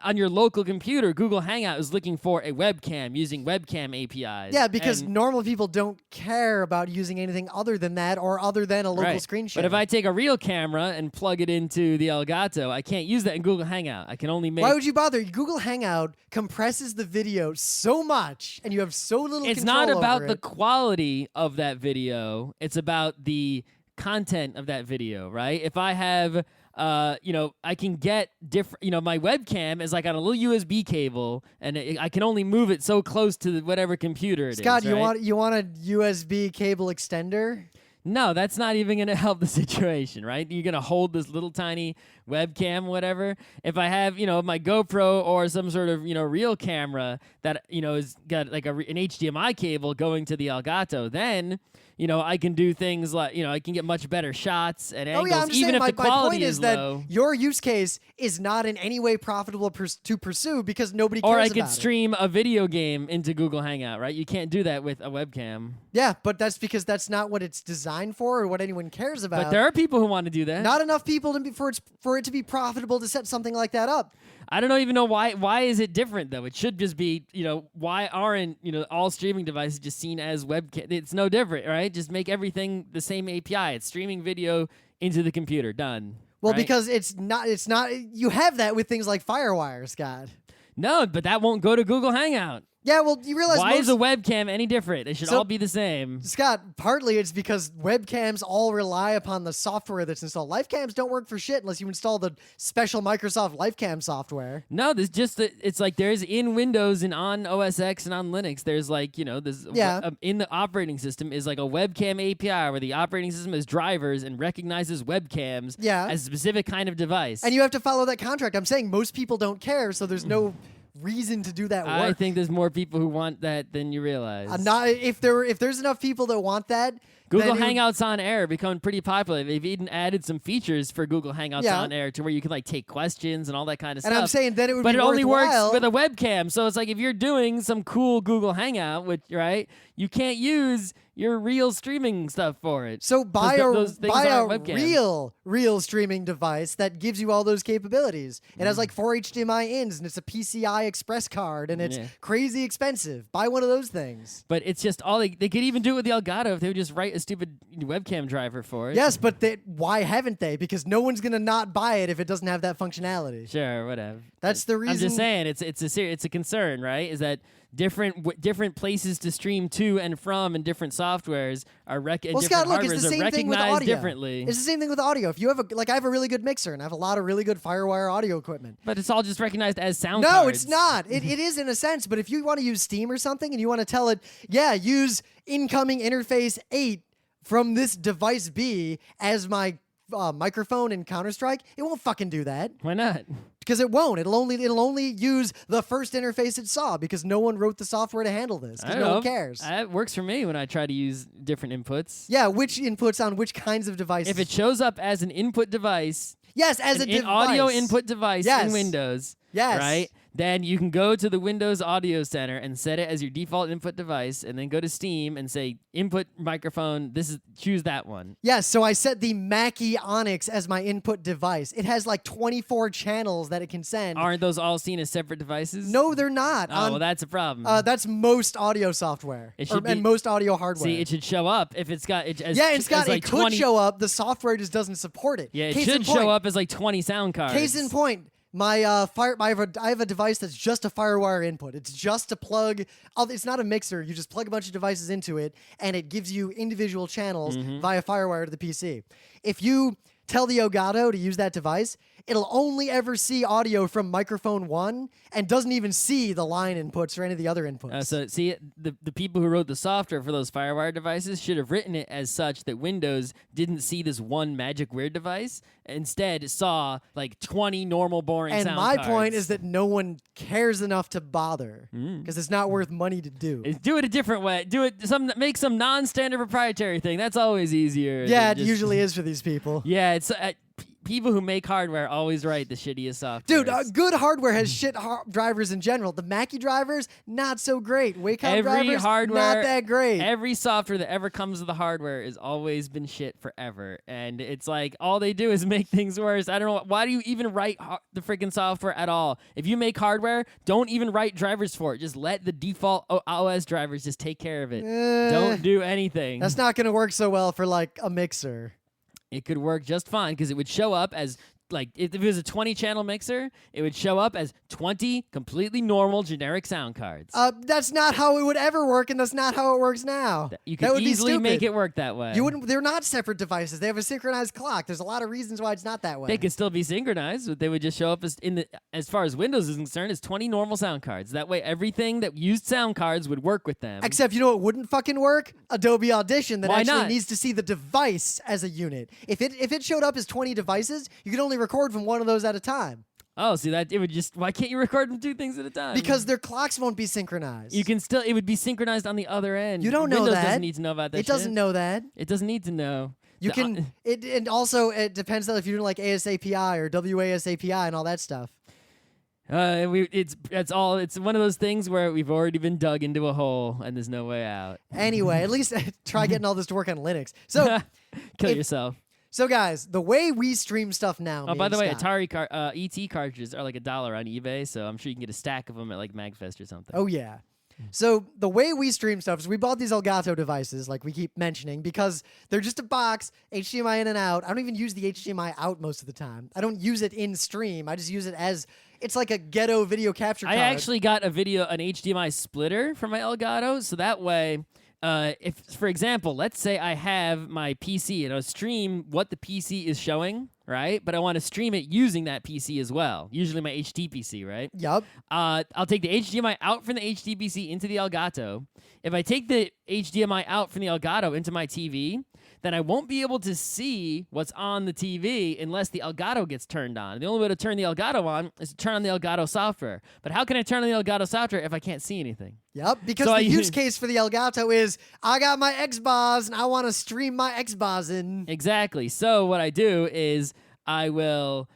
Speaker 2: on your local computer, Google Hangout is looking for a webcam using webcam APIs.
Speaker 1: Yeah, because normal people don't care about using anything other than that or other than a local screen share.
Speaker 2: But if I take a real camera and plug it into the Elgato, I can't use that in Google Hangout. I can only make...
Speaker 1: Why would you bother? Google Hangout compresses the video so much, and you have so little
Speaker 2: It's
Speaker 1: control
Speaker 2: not about
Speaker 1: over
Speaker 2: the
Speaker 1: it.
Speaker 2: quality of that video. It's about the content of that video, right? If I have... I can get different, my webcam is like on a little USB cable, and I can only move it so close to whatever computer it is.
Speaker 1: Scott,
Speaker 2: right?
Speaker 1: you want a USB cable extender?
Speaker 2: No, that's not even going to help the situation, right? You're going to hold this little tiny webcam, whatever. If I have, my GoPro or some sort of, real camera that, is got like an HDMI cable going to the Elgato, then, I can do things like, I can get much better shots and angles,
Speaker 1: I'm just
Speaker 2: even
Speaker 1: saying,
Speaker 2: if
Speaker 1: my
Speaker 2: the quality
Speaker 1: point is
Speaker 2: low.
Speaker 1: that your use case is not in any way profitable to pursue because nobody cares
Speaker 2: Or I
Speaker 1: about
Speaker 2: could
Speaker 1: it.
Speaker 2: stream a video game into Google Hangout, right? You can't do that with a webcam.
Speaker 1: Yeah, but that's because that's not what it's designed for or what anyone cares about.
Speaker 2: But there are people who want to do that.
Speaker 1: Not enough people for it to be profitable to set something like that up.
Speaker 2: I don't even know why. Why is it different though? It should just be, why aren't all streaming devices just seen as webcam? It's no different, right? Just make everything the same API. It's streaming video into the computer. Done.
Speaker 1: Well,
Speaker 2: right?
Speaker 1: because it's not. You have that with things like FireWire, Scott.
Speaker 2: No, but that won't go to Google Hangout.
Speaker 1: Yeah, well, you realize
Speaker 2: Why is a webcam any different? They should all be the same.
Speaker 1: Scott, partly it's because webcams all rely upon the software that's installed. Lifecams don't work for shit unless you install the special Microsoft Lifecam software.
Speaker 2: No, there's just it's like there's in Windows and on OS X and on Linux. There's like there's in the operating system is like a webcam API where the operating system has drivers and recognizes webcams as a specific kind of device.
Speaker 1: And you have to follow that contract. I'm saying most people don't care, so there's no reason to do that work.
Speaker 2: I think there's more people who want that than you realize.
Speaker 1: If there's enough people that want that,
Speaker 2: Google Hangouts on Air become pretty popular. They've even added some features for Google Hangouts on Air to where you can like take questions and all that kind of stuff.
Speaker 1: And I'm saying then it would
Speaker 2: but
Speaker 1: be
Speaker 2: it only works
Speaker 1: worthwhile.
Speaker 2: with a webcam. So it's like if you're doing some cool Google Hangout, you can't use your real streaming stuff for it.
Speaker 1: So buy a
Speaker 2: real
Speaker 1: real streaming device that gives you all those capabilities. It has like 4 HDMI ins and it's a PCI Express card and it's crazy expensive. Buy one of those things.
Speaker 2: But it's just all they could even do it with the Elgato if they would just write a stupid webcam driver for it.
Speaker 1: Yes, but why haven't they? Because no one's gonna not buy it if it doesn't have that functionality.
Speaker 2: Sure, whatever.
Speaker 1: That's the reason.
Speaker 2: I'm just saying it's a concern, right? Is that different places to stream to and from and different softwares are
Speaker 1: Scott, look, it's the same thing with audio.
Speaker 2: Differently.
Speaker 1: It's the same thing with audio. If you have I have a really good mixer and I have a lot of really good FireWire audio equipment.
Speaker 2: But it's all just recognized as sound
Speaker 1: No,
Speaker 2: cards.
Speaker 1: it's not. It is in a sense, but if you want to use Steam or something and you want to tell it, use incoming interface 8 from this device B as my microphone in Counter-Strike, it won't fucking do that.
Speaker 2: Why not?
Speaker 1: Because it won't. It'll only use the first interface it saw because no one wrote the software to handle this. Because no one cares.
Speaker 2: It works for me when I try to use different inputs.
Speaker 1: Yeah, which inputs on which kinds of devices?
Speaker 2: If it shows up as an input device.
Speaker 1: Yes, as a device.
Speaker 2: Audio input device in Windows.
Speaker 1: Yes.
Speaker 2: Right? Then you can go to the Windows Audio Center and set it as your default input device, and then go to Steam and say input microphone. Choose that one.
Speaker 1: Yes, so I set the Mackie Onyx as my input device. It has like 24 channels that it can send.
Speaker 2: Aren't those all seen as separate devices?
Speaker 1: No, they're not.
Speaker 2: Oh, well, that's a problem.
Speaker 1: That's most audio software and most audio hardware.
Speaker 2: See, it should show up if it's got. It
Speaker 1: could show up. The software just doesn't support it.
Speaker 2: Yeah, it should show up as like 20 sound cards.
Speaker 1: Case in point. I have a device that's just a FireWire input. It's just a plug. It's not a mixer. You just plug a bunch of devices into it, and it gives you individual channels via FireWire to the PC. If you tell the Elgato to use that device, it'll only ever see audio from microphone 1 and doesn't even see the line inputs or any of the other inputs.
Speaker 2: So see, the people who wrote the software for those FireWire devices should have written it as such that Windows didn't see this one magic weird device. Instead, saw like 20 normal boring
Speaker 1: and
Speaker 2: sound
Speaker 1: my
Speaker 2: cards.
Speaker 1: point is that no one cares enough to bother because it's not worth money to do.
Speaker 2: Do it a different way. Make some non-standard proprietary thing. That's always easier.
Speaker 1: Yeah, it
Speaker 2: than just-
Speaker 1: usually is for these people.
Speaker 2: Yeah, it's people who make hardware always write the shittiest software.
Speaker 1: Dude, good hardware has shit drivers in general. The Mackie drivers, not so great. Wacom drivers, not that great.
Speaker 2: Every software that ever comes with the hardware has always been shit forever. And it's like, all they do is make things worse. I don't know. Why do you even write the freaking software at all? If you make hardware, don't even write drivers for it. Just let the default OS drivers just take care of it. Don't do anything.
Speaker 1: That's not going to work so well for like a mixer.
Speaker 2: It could work just fine because it would show up as, like, if it was a 20-channel mixer, it would show up as 20 completely normal generic sound cards.
Speaker 1: That's not how it would ever work, and that's not how it works now.
Speaker 2: You
Speaker 1: That
Speaker 2: could
Speaker 1: would be
Speaker 2: easily make
Speaker 1: stupid.
Speaker 2: it work that way.
Speaker 1: You wouldn't. They're not separate devices. They have a synchronized clock. There's a lot of reasons why it's not that way.
Speaker 2: They could still be synchronized, but they would just show up as far as Windows is concerned, as 20 normal sound cards. That way, everything that used sound cards would work with them.
Speaker 1: Except, you know what wouldn't fucking work? Adobe Audition that
Speaker 2: Why
Speaker 1: actually
Speaker 2: not?
Speaker 1: needs to see the device as a unit. If it showed up as 20 devices, you could only record from one of those at a time.
Speaker 2: Oh, see that it would just. Why can't you record from 2 things at a time?
Speaker 1: Because their clocks won't be synchronized.
Speaker 2: you can still. It would be synchronized on the other end.
Speaker 1: You don't know
Speaker 2: Windows
Speaker 1: that.
Speaker 2: doesn't need to know about that.
Speaker 1: It doesn't
Speaker 2: shit.
Speaker 1: know that.
Speaker 2: It doesn't need to know.
Speaker 1: You can. And also it depends on if you're doing like ASAPI or WASAPI and all that stuff.
Speaker 2: It's one of those things where we've already been dug into a hole and there's no way out.
Speaker 1: Anyway, at least try getting all this to work on Linux. So,
Speaker 2: Kill
Speaker 1: if-
Speaker 2: yourself.
Speaker 1: so guys, the way we stream stuff now.
Speaker 2: Oh,
Speaker 1: me
Speaker 2: by
Speaker 1: and
Speaker 2: the way,
Speaker 1: Scott-
Speaker 2: Atari ET cartridges are like $1 on eBay, so I'm sure you can get a stack of them at like MagFest or something.
Speaker 1: Oh yeah. So the way we stream stuff is we bought these Elgato devices, like we keep mentioning, because they're just a box, HDMI in and out. I don't even use the HDMI out most of the time. I don't use it in stream. I just use it as it's like a ghetto video capture card.
Speaker 2: I actually got an HDMI splitter from my Elgato, so that way, if, for example, let's say I have my PC and I stream what the PC is showing, right? But I want to stream it using that PC as well, usually my HTPC, right?
Speaker 1: Yup.
Speaker 2: I'll take the HDMI out from the HTPC into the Elgato. If I take the HDMI out from the Elgato into my TV, then I won't be able to see what's on the TV unless the Elgato gets turned on. The only way to turn the Elgato on is to turn on the Elgato software. But how can I turn on the Elgato software if I can't see anything?
Speaker 1: Yep, because
Speaker 2: So
Speaker 1: the
Speaker 2: I-
Speaker 1: use case for the Elgato is I got my Xbox and I want to stream my Xbox in.
Speaker 2: Exactly. So what I do is I will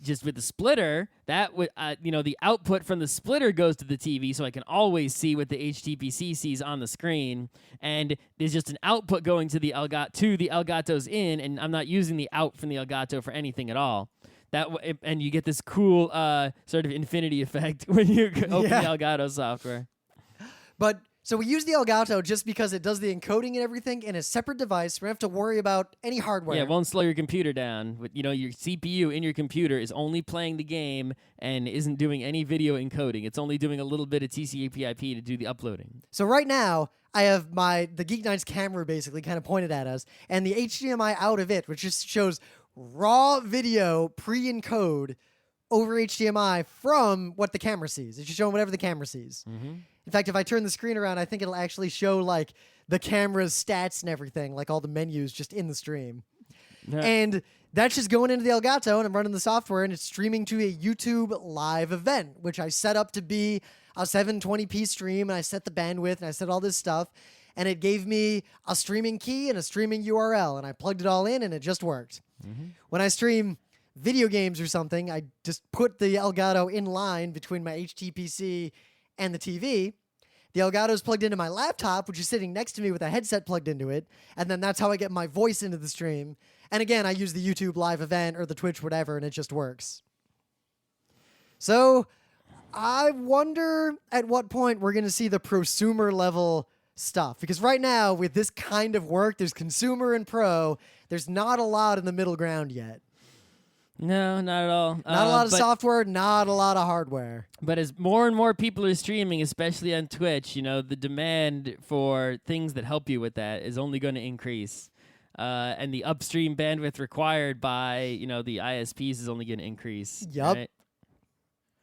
Speaker 2: just with the splitter, that would the output from the splitter goes to the TV, so I can always see what the HTPC sees on the screen, and there's just an output going to the Elgato's in, and I'm not using the out from the Elgato for anything at all. And you get this cool sort of infinity effect when you open
Speaker 1: Yeah.
Speaker 2: the Elgato software.
Speaker 1: But so we use the Elgato just because it does the encoding and everything in a separate device. We don't have to worry about any hardware.
Speaker 2: Yeah, it won't slow your computer down. But, your CPU in your computer is only playing the game and isn't doing any video encoding. It's only doing a little bit of TCP/IP to do the uploading.
Speaker 1: So right now, I have the Geeknights camera basically kind of pointed at us, and the HDMI out of it, which just shows raw video pre-encode over HDMI from what the camera sees. It's just showing whatever the camera sees.
Speaker 2: Mm-hmm.
Speaker 1: In fact, if I turn the screen around, I think it'll actually show like the camera's stats and everything, like all the menus just in the stream.
Speaker 2: Yeah.
Speaker 1: And that's just going into the Elgato, and I'm running the software, and it's streaming to a YouTube live event, which I set up to be a 720p stream, and I set the bandwidth, and I set all this stuff, and it gave me a streaming key and a streaming URL, and I plugged it all in, and it just worked.
Speaker 2: Mm-hmm.
Speaker 1: When I stream video games or something, I just put the Elgato in line between my HTPC and the TV. The Elgato's plugged into my laptop, which is sitting next to me with a headset plugged into it, and then that's how I get my voice into the stream. And again, I use the YouTube live event or the Twitch whatever, and it just works. So I wonder at what point we're going to see the prosumer level stuff. Because right now, with this kind of work, there's consumer and pro. There's not a lot in the middle ground yet.
Speaker 2: No, not at all.
Speaker 1: Not a lot of software, not a lot of hardware.
Speaker 2: But as more and more people are streaming, especially on Twitch, the demand for things that help you with that is only going to increase. and the upstream bandwidth required by the ISPs is only going to increase.
Speaker 1: Yup.
Speaker 2: Right?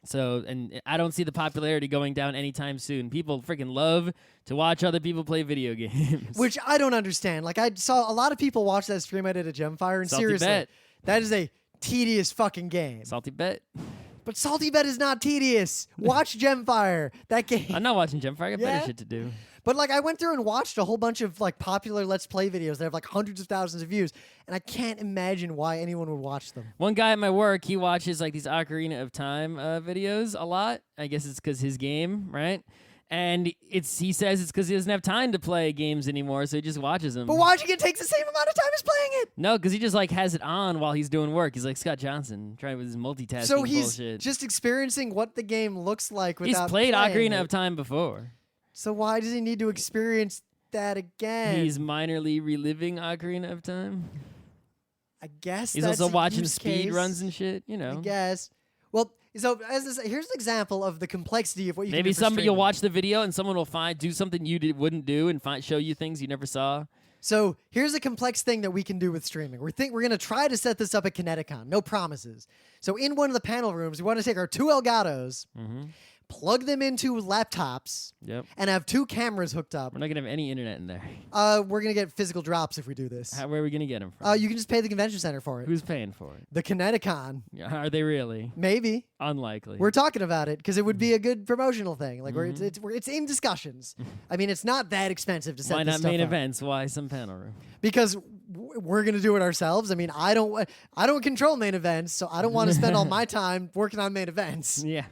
Speaker 2: So, and I don't see the popularity going down anytime soon. People freaking love to watch other people play video games.
Speaker 1: Which I don't understand. Like, I saw a lot of people watch that stream I did at Gemfire, and
Speaker 2: Salty
Speaker 1: seriously,
Speaker 2: Bet.
Speaker 1: that is a tedious fucking game.
Speaker 2: Salty Bet.
Speaker 1: But Salty Bet is not tedious. Watch Gemfire. That game.
Speaker 2: I'm not watching Gemfire. I got
Speaker 1: Yeah?
Speaker 2: better shit to do.
Speaker 1: But like, I went through and watched a whole bunch of like popular Let's Play videos that have like hundreds of thousands of views, and I can't imagine why anyone would watch them.
Speaker 2: One guy at my work, he watches like these Ocarina of Time videos a lot. I guess it's because his game, right? And he says it's because he doesn't have time to play games anymore, so he just watches them.
Speaker 1: But watching it takes the same amount of time as playing it.
Speaker 2: No, because he just like has it on while he's doing work. He's like Scott Johnson, trying with his multitasking
Speaker 1: So he's
Speaker 2: bullshit.
Speaker 1: just experiencing what the game looks like
Speaker 2: He's
Speaker 1: without
Speaker 2: played
Speaker 1: playing
Speaker 2: Ocarina
Speaker 1: it.
Speaker 2: of Time before.
Speaker 1: So why does he need to experience that again?
Speaker 2: He's minorly reliving Ocarina of Time.
Speaker 1: I guess
Speaker 2: He's
Speaker 1: that's
Speaker 2: also
Speaker 1: a
Speaker 2: watching
Speaker 1: use
Speaker 2: speed
Speaker 1: case,
Speaker 2: runs and shit,
Speaker 1: I guess. Well, so here's an example of the complexity of what you
Speaker 2: Maybe
Speaker 1: can do for
Speaker 2: somebody you'll
Speaker 1: streaming.
Speaker 2: watch the video and someone will do something you wouldn't do and show you things you never saw.
Speaker 1: So here's a complex thing that we can do with streaming. We're going to try to set this up at Kineticon. No promises. So in one of the panel rooms, we want to take our two Elgatos, plug them into laptops,
Speaker 2: Yep.
Speaker 1: and have two cameras hooked up.
Speaker 2: We're not gonna have any internet in there.
Speaker 1: We're going to get physical drops if we do this.
Speaker 2: Where are we gonna get them from?
Speaker 1: You can just pay the convention center for it.
Speaker 2: Who's paying for it?
Speaker 1: The Kineticon.
Speaker 2: Are they really?
Speaker 1: Maybe.
Speaker 2: Unlikely.
Speaker 1: We're talking about it because it would be a good promotional thing. Like it's in discussions. I mean, it's not that expensive to set
Speaker 2: Why
Speaker 1: this
Speaker 2: not
Speaker 1: stuff
Speaker 2: main
Speaker 1: up.
Speaker 2: events? Why some panel room?
Speaker 1: Because we're gonna do it ourselves. I mean, I don't control main events, so I don't want to spend all my time working on main events.
Speaker 2: Yeah.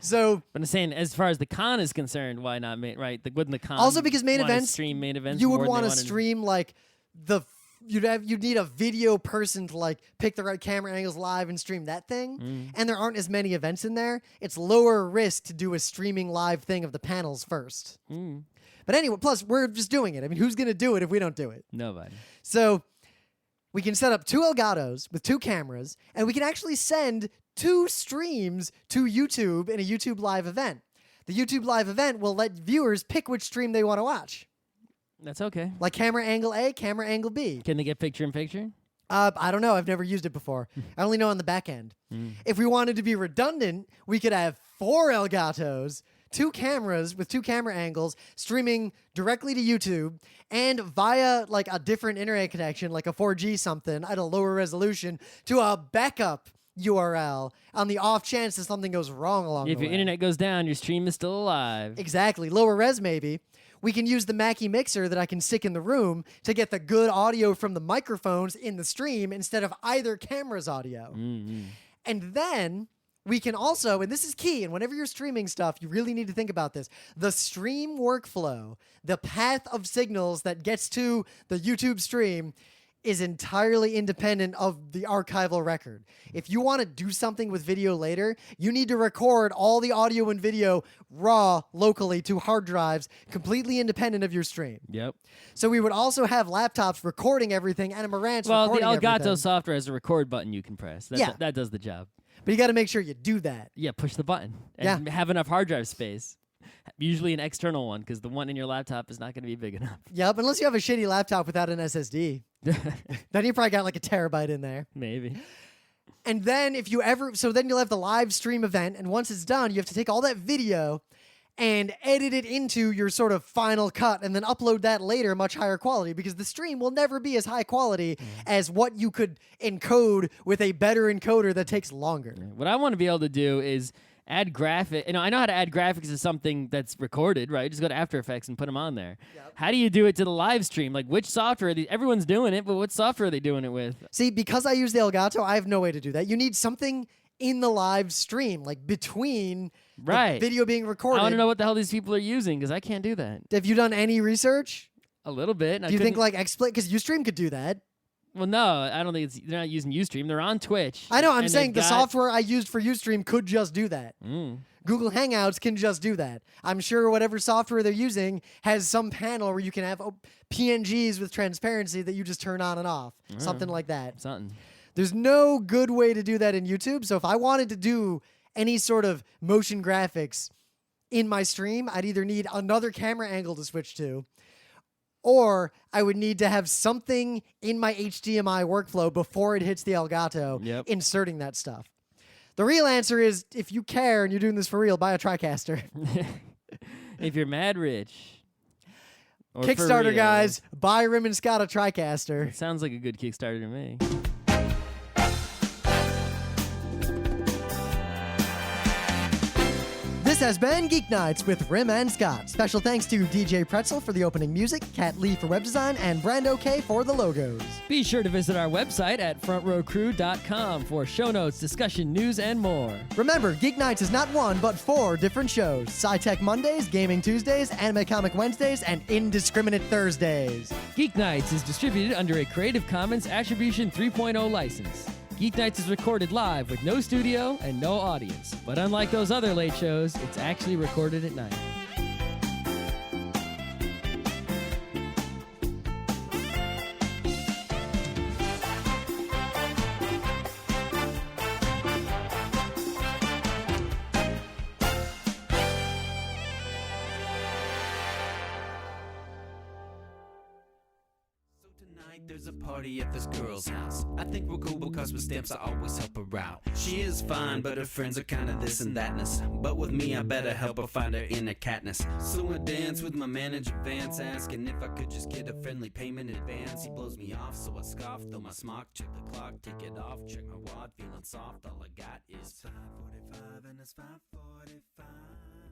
Speaker 1: So
Speaker 2: But I'm saying, as far as the con is concerned, why not right? Wouldn't the con
Speaker 1: also because main
Speaker 2: wanna
Speaker 1: events,
Speaker 2: stream main events?
Speaker 1: you
Speaker 2: more
Speaker 1: would
Speaker 2: than
Speaker 1: want
Speaker 2: they
Speaker 1: to
Speaker 2: wanna-
Speaker 1: stream like you'd need a video person to like pick the right camera angles live and stream that thing. And there aren't as many events in there. It's lower risk to do a streaming live thing of the panels first. But anyway, plus we're just doing it. I mean, who's gonna do it if we don't do it?
Speaker 2: Nobody.
Speaker 1: So we can set up two Elgatos with two cameras, and we can actually send two streams to YouTube in a YouTube live event. The YouTube live event will let viewers pick which stream they want to watch.
Speaker 2: That's okay.
Speaker 1: Like camera angle A, camera angle B.
Speaker 2: Can they get picture in picture?
Speaker 1: I don't know. I've never used it before. I only know on the back end. If we wanted to be redundant, we could have four Elgatos, two cameras with two camera angles, streaming directly to YouTube, and via like a different internet connection, like a 4G something at a lower resolution, to a backup URL on the off chance that something goes wrong along
Speaker 2: If
Speaker 1: the
Speaker 2: your
Speaker 1: way.
Speaker 2: internet goes down, your stream is still alive.
Speaker 1: Exactly. Lower res, maybe. We can use the Mackie mixer that I can stick in the room to get the good audio from the microphones in the stream instead of either camera's audio. And then we can also, and this is key, and whenever you're streaming stuff, you really need to think about this. The stream workflow, the path of signals that gets to the YouTube stream is entirely independent of the archival record. If you want to do something with video later, you need to record all the audio and video raw locally to hard drives, completely independent of your stream.
Speaker 2: Yep.
Speaker 1: So we would also have laptops recording everything and a Marantz
Speaker 2: Well, the
Speaker 1: recording
Speaker 2: Elgato
Speaker 1: everything.
Speaker 2: software has a record button you can press. That does the job.
Speaker 1: But you got to make sure you do that.
Speaker 2: Yeah, push the button and have enough hard drive space. Usually an external one, because the one in your laptop is not going to be big enough.
Speaker 1: Yep, unless you have a shitty laptop without an SSD. Then you probably got like a terabyte in there.
Speaker 2: Maybe.
Speaker 1: And then then you'll have the live stream event, and once it's done, you have to take all that video and edit it into your sort of final cut and then upload that later much higher quality, because the stream will never be as high quality as what you could encode with a better encoder that takes longer.
Speaker 2: What I want to be able to do is add graphic. I know how to add graphics to something that's recorded, right? Just go to After Effects and put them on there.
Speaker 1: Yep.
Speaker 2: How do you do it to the live stream? Like, which software? Everyone's doing it, but what software are they doing it with?
Speaker 1: See, because I use the Elgato, I have no way to do that. You need something in the live stream, like between the video being recorded.
Speaker 2: I want to know what the hell these people are using, because I can't do that.
Speaker 1: Have you done any research?
Speaker 2: A little bit.
Speaker 1: Do you think like XSplit? Because Ustream could do that.
Speaker 2: Well, no, I don't think they're not using Ustream. They're on Twitch.
Speaker 1: I know. I'm
Speaker 2: and
Speaker 1: saying
Speaker 2: they've
Speaker 1: the
Speaker 2: got-
Speaker 1: software I used for Ustream could just do that. Google Hangouts can just do that. I'm sure whatever software they're using has some panel where you can have PNGs with transparency that you just turn on and off. Something like that.
Speaker 2: Something.
Speaker 1: There's no good way to do that in YouTube. So if I wanted to do any sort of motion graphics in my stream, I'd either need another camera angle to switch to, or I would need to have something in my HDMI workflow before it hits the Elgato,
Speaker 2: Yep.
Speaker 1: inserting that stuff. The real answer is, if you care and you're doing this for real, buy a TriCaster.
Speaker 2: If you're mad rich. Or for
Speaker 1: Kickstarter,
Speaker 2: real.
Speaker 1: guys, buy Rim and Scott a TriCaster.
Speaker 2: It sounds like a good Kickstarter to me.
Speaker 1: This has been Geeknights with Rim and Scott. Special thanks to DJ Pretzel for the opening music, Kat Lee for web design, and Brando K for the logos.
Speaker 2: Be sure to visit our website at frontrowcrew.com for show notes, discussion, news, and more.
Speaker 1: Remember, Geeknights is not one, but 4 different shows. Sci-Tech Mondays, Gaming Tuesdays, Anime Comic Wednesdays, and Indiscriminate Thursdays.
Speaker 2: Geeknights is distributed under a Creative Commons Attribution 3.0 license. Geeknights is recorded live with no studio and no audience. But unlike those other late shows, it's actually recorded at night.
Speaker 3: There's a party at this girl's house. I think we're cool because with stamps I always help her out. She is fine, but her friends are kinda this and thatness. But with me I better help her find her inner catness. So I dance with my manager Vance, asking if I could just get a friendly payment in advance. He blows me off, so I scoff, throw my smock, check the clock, take it off, check my wad, feeling soft. All I got is 5:45 and it's 5:45.